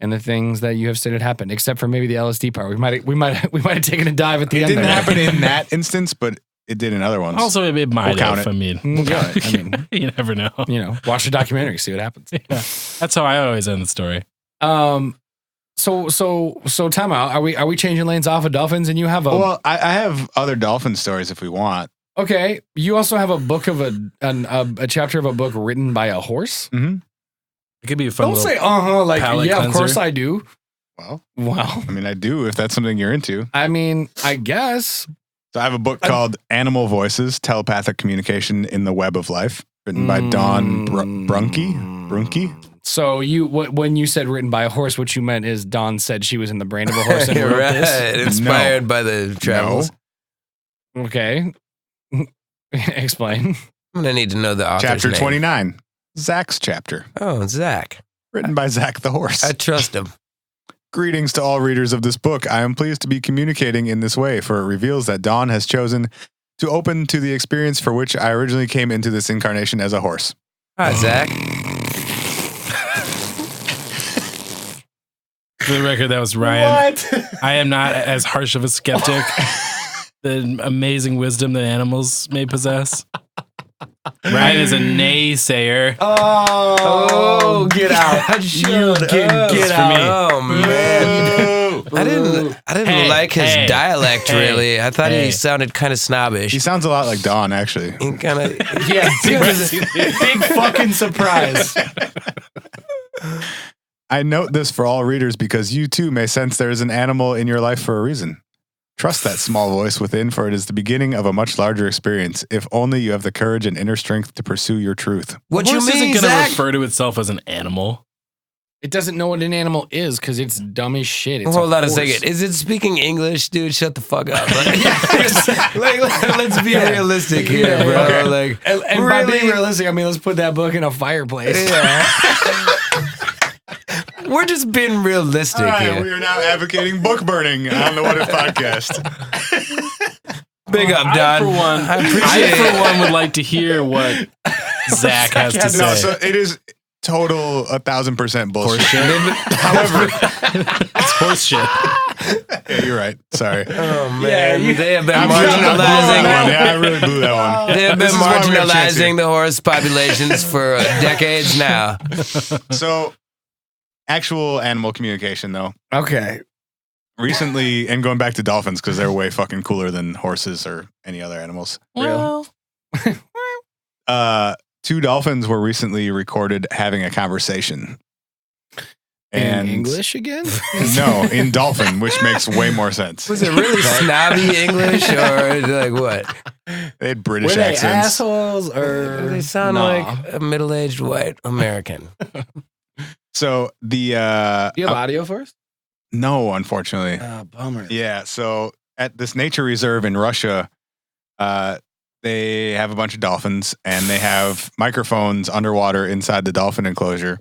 And the things that you have stated happened, except for maybe the LSD part. We might have taken a dive at the It end. didn't there. happen in that instance, but it did in other ones. Also, it might We'll count have. it. I mean, Yeah, I mean, you never know. watch the documentary, see what happens. That's how I always end the story. So time out. Are we changing lanes off of dolphins? And you have a Well, I have other dolphin stories if we want. okay. You also have a book of a chapter of a book written by a horse. Mm-hmm. It could be a fun Don't little say like palate yeah. Of cleanser. course I do. Well, Well, I mean, I do if that's something you're into. I mean, I guess. So I have a book called Animal Voices, Telepathic Communication in the Web of Life, written by Dawn Brunke. So when you said written by a horse, what you meant is Dawn said she was in the brain of a horse and You're wrote right. this. Inspired by the travels. Okay. Explain. I'm gonna need to know the author's Chapter name. 29, Zach's chapter, Oh, Zach. written by Zach the horse. I trust him. Greetings to all readers of this book. I am pleased to be communicating in this way, for it reveals that Dawn has chosen to open to the experience for which I originally came into this incarnation as a horse. Hi, Zach. For the record, that was Ryan. What? I am not as harsh of a skeptic. The amazing wisdom that animals may possess. Ryan is a naysayer. Oh, get out. You get out. Oh, man. I didn't like his dialect, really. I thought he sounded kind of snobbish. He sounds a lot like Dawn, actually. He kind of... Yeah, big fucking surprise. I note this for all readers because you too may sense there is an animal in your life for a reason. Trust that small voice within, for it is the beginning of a much larger experience, if only you have the courage and inner strength to pursue your truth. What you mean, isn't going Zach? to refer to itself as an animal. It doesn't know what an animal is because it's dumb as shit. It's Hold on a second. Is it speaking English? Dude, shut the fuck up. Let's be realistic here, bro. Okay. Like, and by being realistic, I mean, let's put that book in a fireplace. Yeah. We're just being realistic here. We are now advocating book burning on the What If podcast. Big up, Don. I, for one, would like to hear what Zach has to say. No, so it is total 1,000% bullshit. However, it's horseshit. Yeah, you're right. Sorry. Oh, man. Yeah, they have been I marginalizing. Yeah, I really blew that one. They have been marginalizing the horse populations for decades now. So, actual animal communication, though. Okay. Recently, and going back to dolphins, because they're way fucking cooler than horses or any other animals. Well. 2 dolphins were recently recorded having a conversation. In English again? No, in dolphin, which makes way more sense. Was it really snobby English or like what? They had British Were they accents. assholes or They sound like a middle-aged white American. So the Do you have audio for us? no, unfortunately. Bummer. Yeah, so at this nature reserve in Russia, they have a bunch of dolphins and they have microphones underwater inside the dolphin enclosure.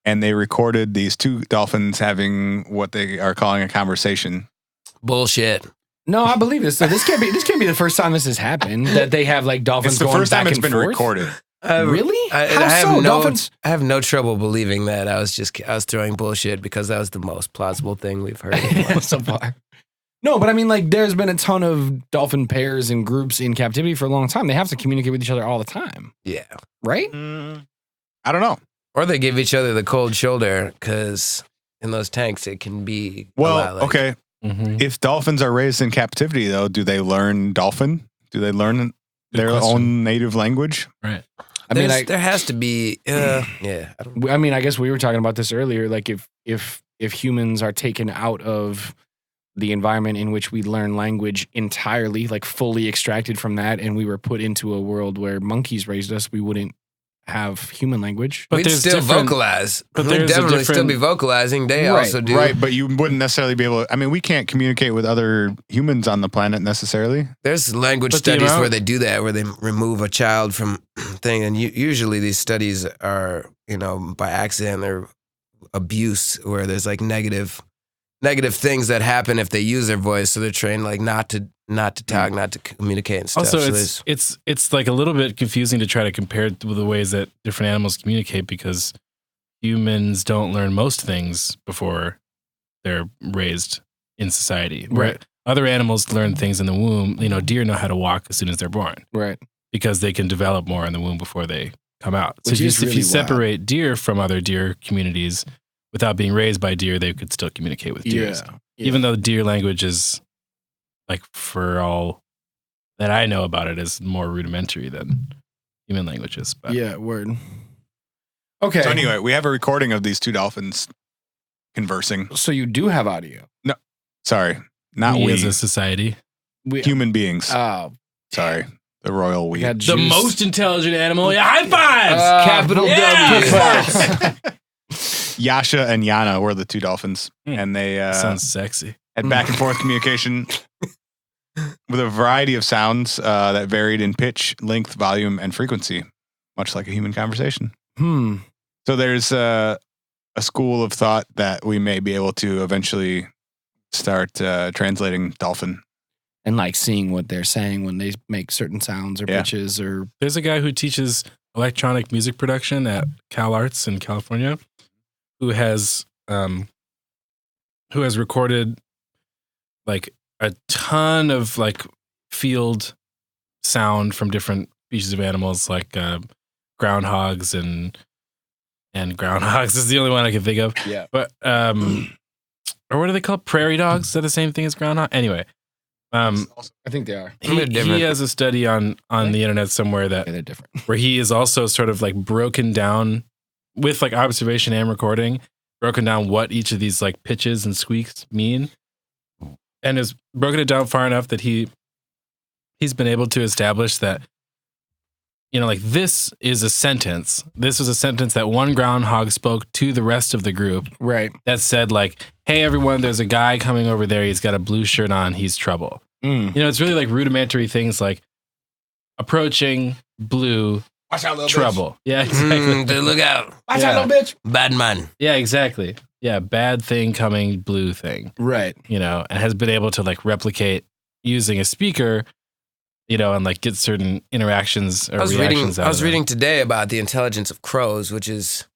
And they recorded these 2 dolphins having what they are calling a conversation. Bullshit. No, I believe this. So this can't be the first time this has happened that they have like dolphins It's the going first time back it's and been forth. recorded. Really? I How have so? no, Dolphins? I have no trouble believing that. I was throwing bullshit because that was the most plausible thing we've heard so far. No, but I mean, like, there's been a ton of dolphin pairs and groups in captivity for a long time. They have to communicate with each other all the time, Yeah. right? I don't know. Or they give each other the cold shoulder because in those tanks it can be a lot Well, like, okay. Mm-hmm. If dolphins are raised in captivity, though, do they learn dolphin? Do they learn their question. own native language? Right. I mean, there has to be. Yeah. I mean, I guess we were talking about this earlier. Like, if humans are taken out of the environment in which we learn language entirely, like fully extracted from that, and we were put into a world where monkeys raised us, we wouldn't have human language. But We'd there's still different- vocalize. but We'd there's a definitely still different- be vocalizing. They Right, also do. Right, but you wouldn't necessarily be able to. I mean, we can't communicate with other humans on the planet necessarily. There's language But the studies amount- where they do that, where they remove a child from thing, and usually these studies are, by accident or abuse, where there's like negative things that happen if they use their voice, so they're trained like not to talk, not to communicate and stuff. Also, So it's like a little bit confusing to try to compare it with the ways that different animals communicate because humans don't learn most things before they're raised in society. Where Right. other animals learn things in the womb. Deer know how to walk as soon as they're born Right. because they can develop more in the womb before they come out. So Which if is you really separate deer from other deer communities without being raised by deer, they could still communicate with deer. Yeah. Even though deer language is, like, for all that I know about it, is more rudimentary than human languages. But Yeah, word. Okay. So anyway, we have a recording of these 2 dolphins conversing. So you do have audio. Sorry, not we we, as a society, human beings. Oh, Sorry, the royal we. we had the juice. most intelligent animal. Yeah, high fives. capital Yeah. W. Yasha and Yana were the 2 dolphins, and they Sounds sexy. had back and forth communication with a variety of sounds that varied in pitch, length, volume, and frequency, much like a human conversation. So there's a school of thought that we may be able to eventually start translating dolphin. and like seeing what they're saying when they make certain sounds or pitches or. There's a guy who teaches electronic music production at Cal Arts in California who has recorded like a ton of like field sound from different species of animals, like groundhogs and groundhogs is the only one I can think of. Yeah. But or what are they called? Prairie dogs? Is that the same thing as groundhog? Anyway. I think they are. He has a study on the internet somewhere that they're different. where he is also sort of like broken down with like observation and recording, broken down what each of these like pitches and squeaks mean, and has broken it down far enough that he's been able to establish that, you know, like this is a sentence. This was a sentence that one groundhog spoke to the rest of the group. Right. That said like, hey, everyone, there's a guy coming over there. He's got a blue shirt on. He's trouble. You know, it's really like rudimentary things like approaching, blue, watch out, little trouble. Bitch. Yeah, exactly. Dude, look out. Watch out, little bitch. Bad man. Yeah, exactly. Yeah, bad thing coming, blue thing. Right. You know, and has been able to like replicate using a speaker, you know, and like get certain interactions or reactions out of it. I was reading today about the intelligence of crows, which is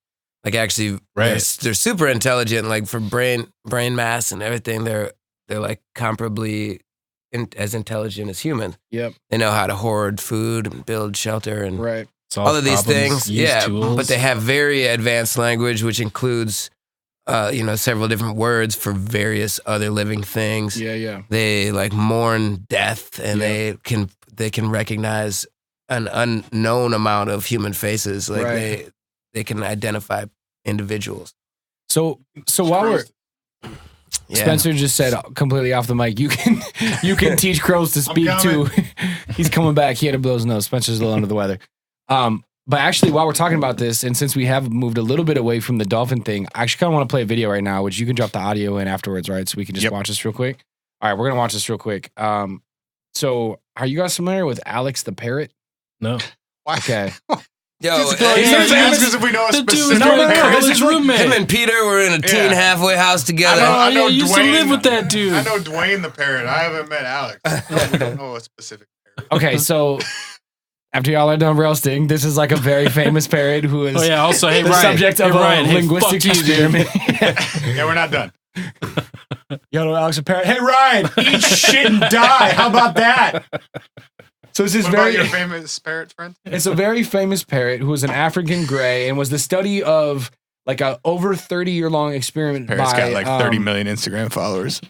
like actually they're super intelligent, like for brain mass and everything. They're like comparably as intelligent as humans. Yep. They know how to hoard food and build shelter and Solve all of these problems, things. Yeah, tools. but they have very advanced language, which includes, several different words for various other living things. Yeah. They like mourn death, and they can recognize an unknown amount of human faces. Like they can identify individuals. So while we're Spencer just said completely off the mic, you can teach crows to speak too. He's coming back. He had to blow his nose. Spencer's a little under the weather. But actually, while we're talking about this, and since we have moved a little bit away from the dolphin thing, I actually kind of want to play a video right now, which you can drop the audio in afterwards, right? So we can just watch this real quick. All right, we're gonna watch this real quick. So are you guys familiar with Alex the Parrot? No. Okay. Yo, ask us if we know a specific college roommate. Him and Peter were in a teen halfway house together. I know you used to Dwayne. live with that dude. I know Dwayne the Parrot. I haven't met Alex. We don't know a specific parrot. Okay, so after y'all are done roasting, this is like a very famous parrot who is also, hey, the Ryan, subject of a linguistic experiment. Yeah, we're not done. Y'all know Alex the Parrot. Hey, Ryan, eat shit and die. How about that? So this is What about your famous parrot friend? It's a very famous parrot who was an African gray and was the study of like a over 30-year-long experiment. Parrot's got like 30 million Instagram followers.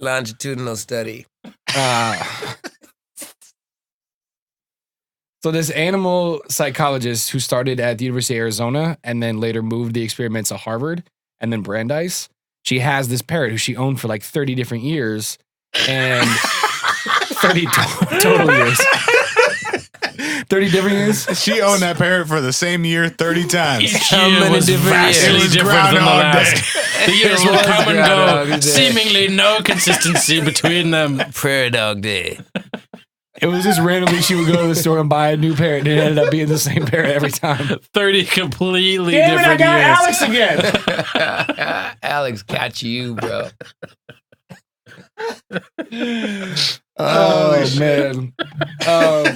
Longitudinal study. So this animal psychologist who started at the University of Arizona and then later moved the experiments to Harvard and then Brandeis, she has this parrot who she owned for like 30 different years and 30 total years. 30 different years? She owned that parrot for the same year 30 times. How many different years? It was different from the Groundhog last. The years will come and go. Seemingly no consistency between them. Prairie Dog Day. It was just randomly she would go to the store and buy a new parrot and it ended up being the same parrot every time. 30 completely Damn different it, I got years. Alex again. Alex got you, bro. Oh, man. All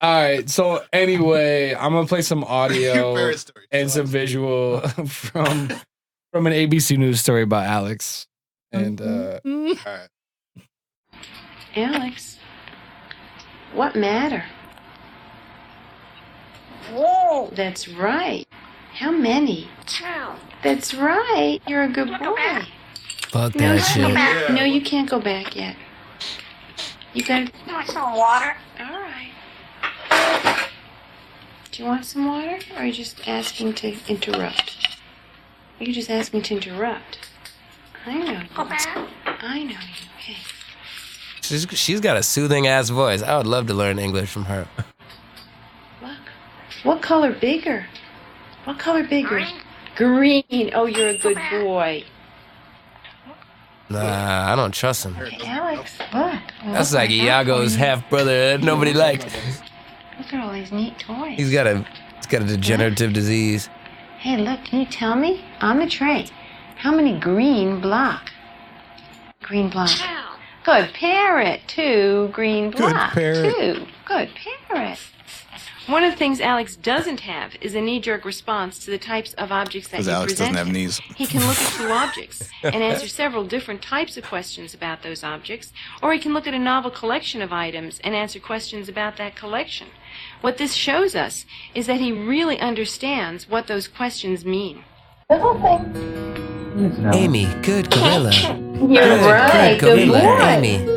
right. So anyway, I'm going to play some audio and some visual from an ABC News story about Alex. And all right. Alex, what matter? Whoa! That's right. How many? 2. That's right. You're a good boy. Fuck No, that shit. no, you can't go back yet. You gotta. You want some water? All right. Do you want some water, or are you just asking to interrupt? Are you just asking to interrupt? I know you. Go back? I know you. Hey. She's got a soothing ass voice. I would love to learn English from her. Look. What color bigger? What color bigger? Green. Green. Oh, you're a good boy. Nah, I don't trust him. Hey, Alex, look. That's like Iago's half brother that nobody liked. Look at all these neat toys. He's got a degenerative disease. Hey, look, can you tell me on the tray how many green block? Green block. 2. Good Parrot. 2, green block. Parrot. 2. Good Parrot. One of the things Alex doesn't have is a knee-jerk response to the types of objects that Because you Alex present doesn't have him. knees. He can look at 2 objects and answer several different types of questions about those objects, or he can look at a novel collection of items and answer questions about that collection. What this shows us is that he really understands what those questions mean. Amy, good gorilla. You're right. Good gorilla, boy. Amy.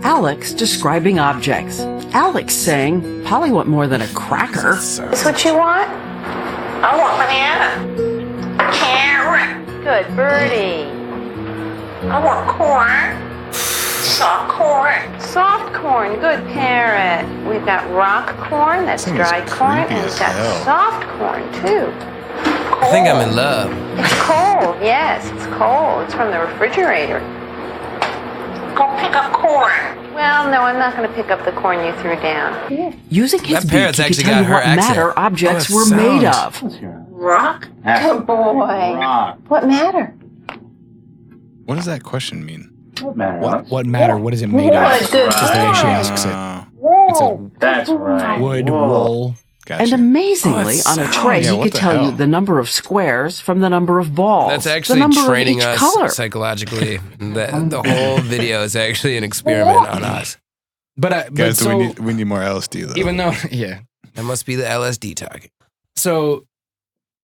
Alex describing objects. Alex saying, Polly want more than a cracker. Is what you want? I want banana. Carrot. Good birdie. I want corn. Soft corn. Soft corn. Good Parrot. We've got rock corn, that's Thing is dry corn, creepy and as we've got hell. soft corn, too. I think I'm in love. It's cold. Yes, it's cold. It's from the refrigerator. Go pick up corn. Well, no, I'm not going to pick up the corn you threw down. Using his That beak, parrot's he could actually tell got you her what accent. matter objects Oh, were that made sound. of. Rock. Good boy. What matter? What does that question mean? What matter? What is it made of? What? Good Just the way she asks it. It's a That's right. wood, wool. Gotcha. And amazingly, Oh, on a that tray, sounds- he yeah, what could the tell you hell? the number of squares from the number of balls. That's the actually number training of each us color. psychologically. The whole video is actually an experiment on us. But Guys, so we need more LSD though. even though, yeah. That must be the LSD talking. So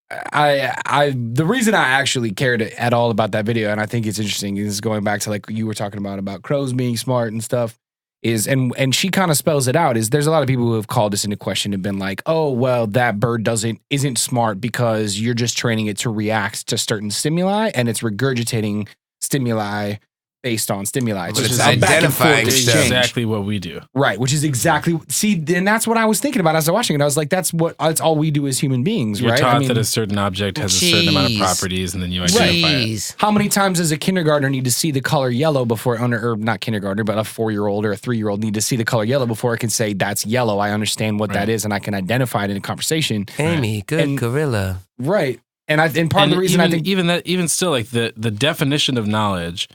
the reason I actually cared at all about that video, and I think it's interesting, is going back to like you were talking about crows being smart and stuff, is and she kind of spells it out, is there's a lot of people who have called this into question and been like, oh well, that bird isn't smart because you're just training it to react to certain stimuli and it's regurgitating stimuli based on stimuli. Which it's is a back and forth identifying exchange. stuff. Exactly what we do. Right, which is exactly and that's what I was thinking about as I was watching it. I was like, that's all we do as human beings, You're right? taught that a certain object has a certain amount of Jeez. properties, and then you identify it. Jeez. How many times does a kindergartner need to see the color yellow before, or not kindergartner, but a 4-year-old or a 3-year-old need to see the color yellow before it can say that's yellow? I understand what that Right. is, and I can identify it in a conversation. Amy, good And- gorilla. Right, and part of the reason I think even still, like the definition of knowledge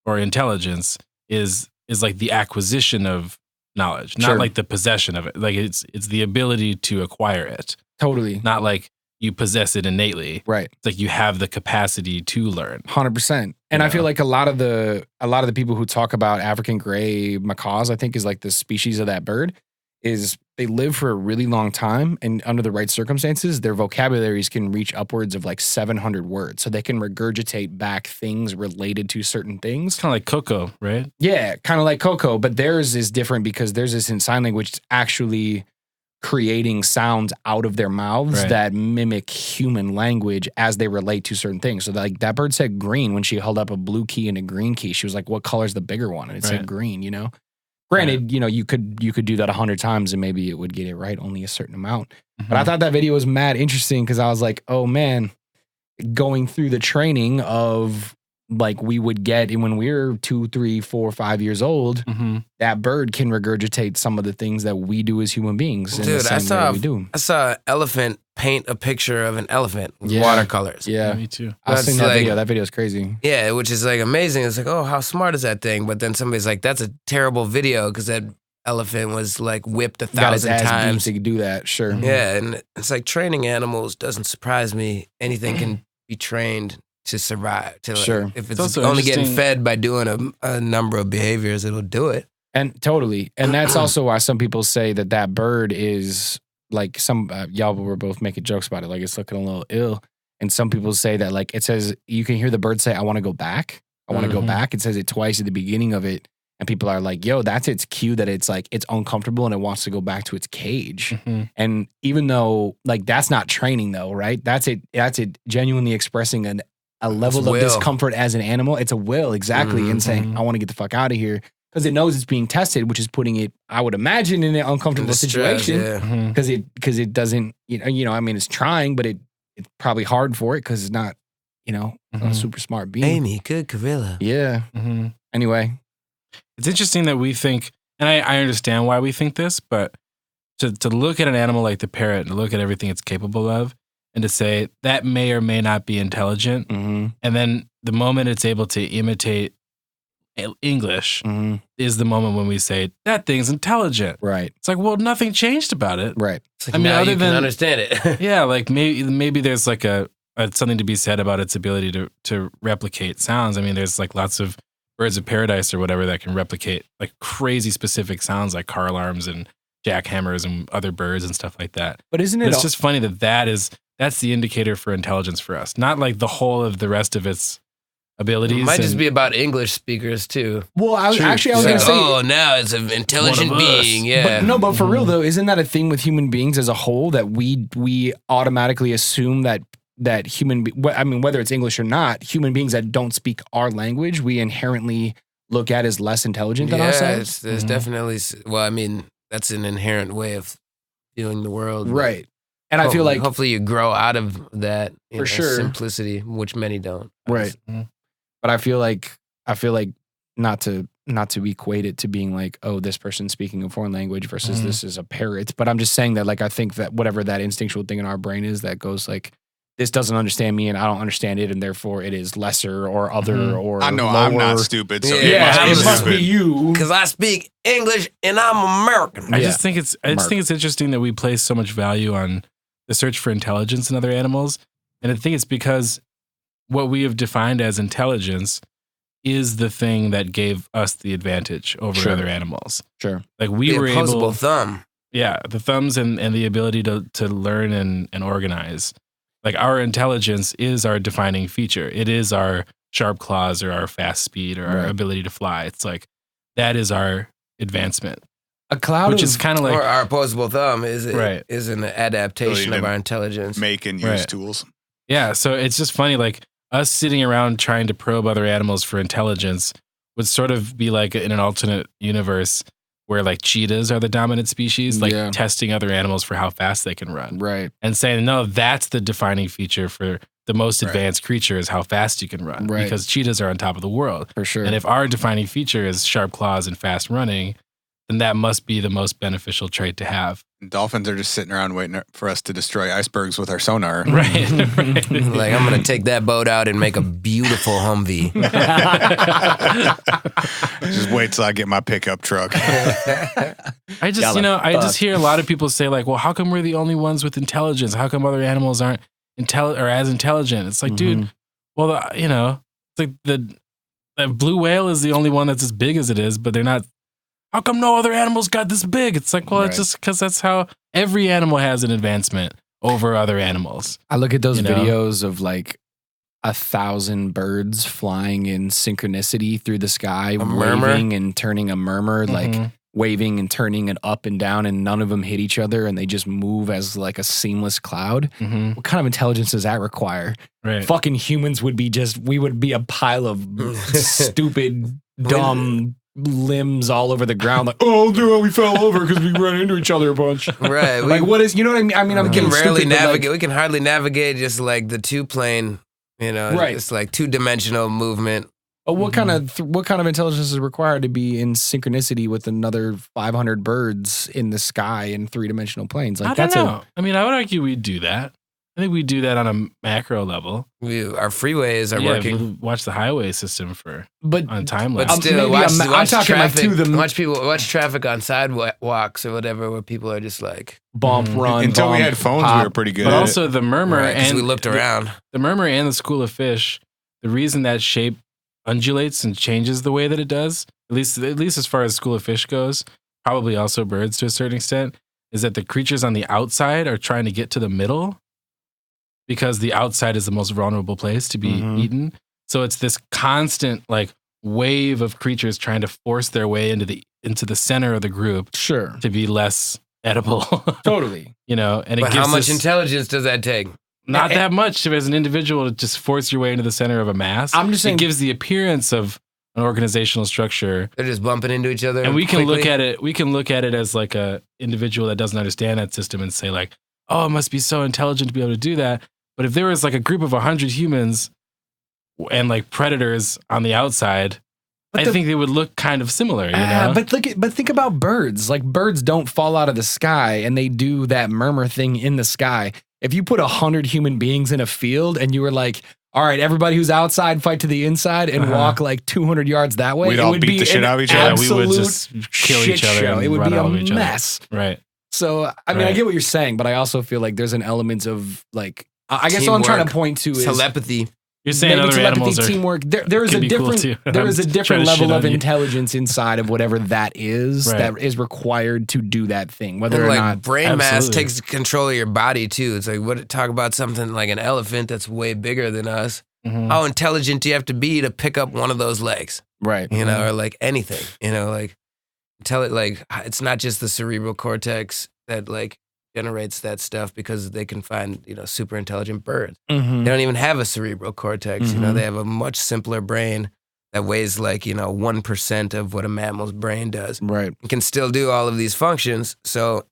or intelligence is like the acquisition of knowledge, not Sure. like the possession of it. Like it's the ability to acquire it, totally not like you possess it innately. right. It's like you have the capacity to learn. 100%. And I Yeah. feel like a lot of the people who talk about African gray macaws, I think is like the species of that bird, is they live for a really long time, and under the right circumstances, their vocabularies can reach upwards of like 700 words. So they can regurgitate back things related to certain things. It's kind of like Coco, right? Yeah, kind of like Coco, but theirs is different because theirs is in sign language actually creating sounds out of their mouths Right. that mimic human language as they relate to certain things. So like that bird said green when she held up a blue key and a green key. She was like, what color's the bigger one? And it said Right. green, you know? Granted, you know, you could do that 100 times and maybe it would get it right only a certain amount. But I thought that video was mad interesting because I was like, oh man, going through the training of like we would get when we were 2, 3, 4, 5 years old, that bird can regurgitate some of the things that we do as human beings. In the Dude, same way we do. I saw an elephant paint a picture of an elephant with Yeah. watercolors. Yeah, Me too. I've That's seen that like- video. That video is crazy. Yeah, which is like amazing. It's like, oh, how smart is that thing? But then somebody's like, that's a terrible video because that elephant was like whipped Got his 1,000 ass beat times. to do that. Sure. Yeah, and it's like training animals doesn't surprise me. Anything can be trained to survive. To like, Sure. If It's it's also only getting interesting- fed by doing a number of behaviors, it'll do it. And totally. And that's also why some people say that bird is like y'all were both making jokes about it. Like it's looking a little ill. And some people say that like it says, you can hear the bird say, I want to go back. I want to go back. It says it twice at the beginning of it. And people are like, yo, that's its cue that it's like, it's uncomfortable and it wants to go back to its cage. And even though like, that's not training though, right? That's it genuinely expressing a level of will. discomfort as an animal. It's a will, exactly. And saying, I want to get the fuck out of here. Because it knows it's being tested, which is putting it, I would imagine, in an uncomfortable Stress, situation. yeah. Because it doesn't, you know, I mean, it's trying, but it's probably hard for it because it's not, you know, a super smart being. Amy, good gorilla. Yeah. Anyway, It's interesting that we think, and I understand why we think this, but to look at an animal like the parrot and look at everything it's capable of and to say that may or may not be intelligent, and then the moment it's able to imitate English is the moment when we say that thing's intelligent. Right. It's like, well, nothing changed about it. Right. Like, I mean, now you can understand it. Yeah, like maybe there's like something to be said about its ability to replicate sounds. I mean, there's like lots of birds of paradise or whatever that can replicate like crazy specific sounds like car alarms and jackhammers and other birds and stuff like that. But isn't it? It's just funny that's the indicator for intelligence for us, not like the whole of the rest of its abilities. It might just be about English speakers too. Well, I was going to say, oh, now it's an intelligent being. Yeah. But for real though, isn't that a thing with human beings as a whole that we automatically assume that whether it's English or not, human beings that don't speak our language, we inherently look at as less intelligent than ourselves? There's definitely, well, I mean, that's an inherent way of viewing the world. Right. And I feel like hopefully you grow out of that for sure simplicity, which many don't. Right. But I feel like not to equate it to being like, oh, this person's speaking a foreign language versus this is a parrot. But I'm just saying that, like, I think that whatever that instinctual thing in our brain is that goes like, this doesn't understand me and I don't understand it, and therefore it is lesser or other or I know lower. I'm not stupid, so it must be you. Because I speak English and I'm American. I just think it's interesting that we place so much value on the search for intelligence in other animals. And I think it's because what we have defined as intelligence is the thing that gave us the advantage over other animals. Sure. Like we were opposable thumb. Yeah, the thumbs and the ability to learn and organize. Like our intelligence is our defining feature. It is our sharp claws or our fast speed or our ability to fly. It's like that is our advancement. Which is kind of like, or our opposable thumb is an adaptation of our intelligence. Make and use tools. Yeah, so it's just funny, like us sitting around trying to probe other animals for intelligence would sort of be like in an alternate universe where like cheetahs are the dominant species, like testing other animals for how fast they can run. Right. And saying, no, that's the defining feature for the most advanced creature is how fast you can run. Right. Because cheetahs are on top of the world. For sure. And if our defining feature is sharp claws and fast running, then that must be the most beneficial trait to have. Dolphins are just sitting around waiting for us to destroy icebergs with our sonar. Right. Like, I'm going to take that boat out and make a beautiful Humvee. Just wait till I get my pickup truck. I just hear a lot of people say like, well, how come we're the only ones with intelligence? How come other animals aren't as intelligent? It's like, dude, well, it's like the blue whale is the only one that's as big as it is, but they're not. How come no other animals got this big? It's like, well, it's just because that's how every animal has an advancement over other animals. I look at those videos of like 1,000 birds flying in synchronicity through the sky, waving and turning a murmur, like waving and turning it up and down, and none of them hit each other, and they just move as like a seamless cloud. What kind of intelligence does that require? Right. Fucking humans would be we would be a pile of stupid, dumb limbs all over the ground, like, oh, dude, we fell over because we ran into each other a bunch. Right. Like, what is, you know what I mean? I mean, I'm getting rarely stupid, navigate. like, we can hardly navigate just like the 2-plane, it's like 2-dimensional movement. But what kind of intelligence is required to be in synchronicity with another 500 birds in the sky in 3-dimensional planes? Like, I don't know. I mean, I would argue we'd do that. I think we do that on a macro level. Our freeways are working. Watch the highway system on time But lapse. still, watch talking traffic. like Watch traffic on sidewalks or whatever, where people are just like bump, run. Until bump, we had phones, pop. we were pretty good. But at also it. the murmur and we looked around. The murmur and the school of fish. The reason that shape undulates and changes the way that it does, at least as far as school of fish goes, probably also birds to a certain extent, is that the creatures on the outside are trying to get to the middle. Because the outside is the most vulnerable place to be eaten. So it's this constant like wave of creatures trying to force their way into the center of the group. Sure. To be less edible. Totally. And but how much intelligence does that take? Not that much as an individual to just force your way into the center of a mass. I'm just saying, it gives the appearance of an organizational structure. They're just bumping into each other. And we can look at it as like a individual that doesn't understand that system and say like, oh, it must be so intelligent to be able to do that. But if there was like a group of 100 humans and like predators on the outside, I think they would look kind of similar, But think about birds. Like, birds don't fall out of the sky, and they do that murmur thing in the sky. If you put 100 human beings in a field and you were like, all right, everybody who's outside fight to the inside and walk like 200 yards that way. We'd all beat the shit out of each other. We would just kill each other. Show. It would be a mess. Right. So, I mean, I get what you're saying, but I also feel like there's an element of like, I guess what I'm trying to point to is telepathy. You're saying other animals are teamwork. There is a different level of intelligence inside of whatever that is that is required to do that thing. Whether or not brain mass takes control of your body too. It's like talk about something like an elephant that's way bigger than us. How intelligent do you have to be to pick up one of those legs? Right. You know, or like anything. You know, like it's not just the cerebral cortex that like generates that stuff, because they can find, you know, super intelligent birds. They don't even have a cerebral cortex. You know, they have a much simpler brain that weighs like, you know, 1% of what a mammal's brain does. Right. It can still do all of these functions. So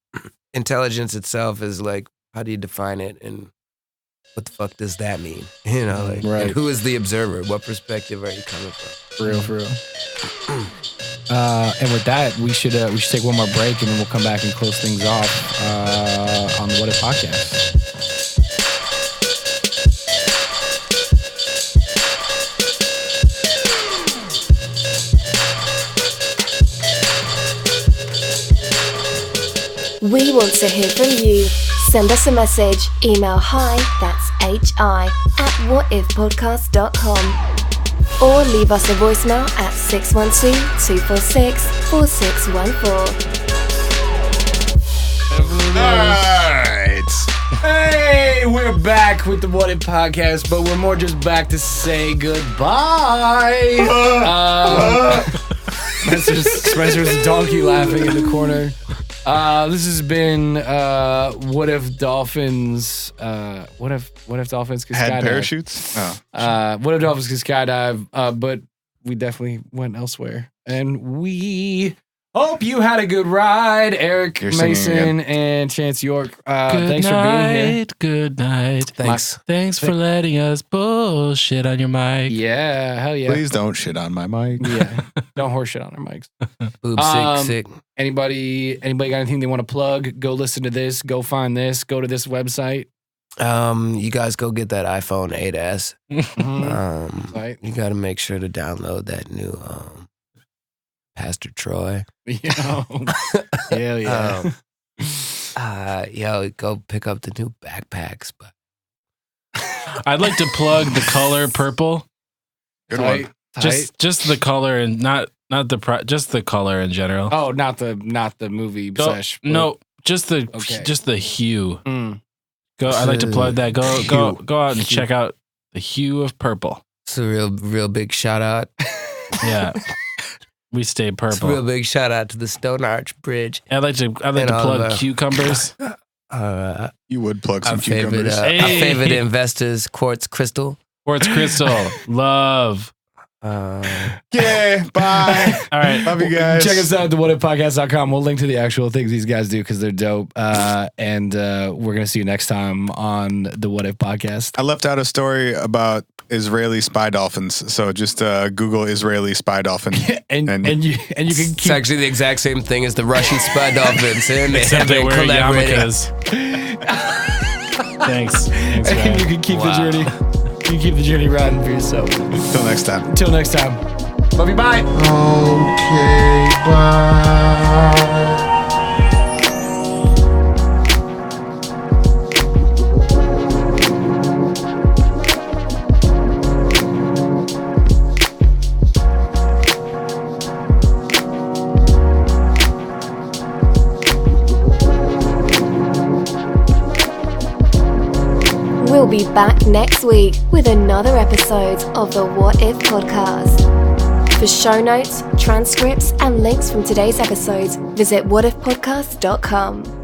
intelligence itself is like, how do you define it? And what the fuck does that mean? You know, like, and who is the observer? What perspective are you coming from? For real. And with that, we should take one more break, and then we'll come back and close things off on the What If podcast. We want to hear from you. Send us a message. Email hi, that's HI, @whatifpodcast.com. Or leave us a voicemail at 612-246-4614. Alright. Hey, we're back with the What If podcast, but we're more just back to say goodbye. Spencer's a donkey laughing in the corner. This has been What If Dolphins? What if Dolphins could skydive? Had parachutes? Oh. What if Dolphins could skydive? But we definitely went elsewhere, and we hope you had a good ride, Eric, Mayson, and Chance York. Thanks for being here. Good night. Thanks for letting us bullshit on your mic. Yeah, hell yeah. Please don't shit on my mic. Yeah, don't horse shit on our mics. Boob sick. Anybody got anything they want to plug? Go listen to this. Go find this. Go to this website. You guys go get that iPhone 8S. Right. You got to make sure to download that new Pastor Troy. Hell yeah. Go pick up the new backpacks. But I'd like to plug the color purple. Good one. Just the color, and just the color in general. Oh, not the movie sesh. No, just the hue. I'd like to plug that. Go out and check out the hue of purple. It's a real big shout out. Yeah. We stay purple. It's a real big shout out to the Stone Arch Bridge. I'd like to plug cucumbers. You would plug some cucumbers. Our favorite investors, Quartz Crystal. Love. Yeah, bye. All right. Love you guys. Check us out at thewhatifpodcast.com. We'll link to the actual things these guys do because they're dope. And we're going to see you next time on the What If podcast. I left out a story about Israeli spy dolphins. So just Google Israeli spy dolphin. and you can keep... It's actually the exact same thing as the Russian spy dolphins. And except they wear yarmulkes. Thanks. And you can keep the journey. You can keep the journey riding for yourself. Till next time. Love you. Bye. Okay, bye. We'll be back next week with another episode of the What If podcast. For show notes, transcripts, and links from today's episodes, visit whatifpodcast.com.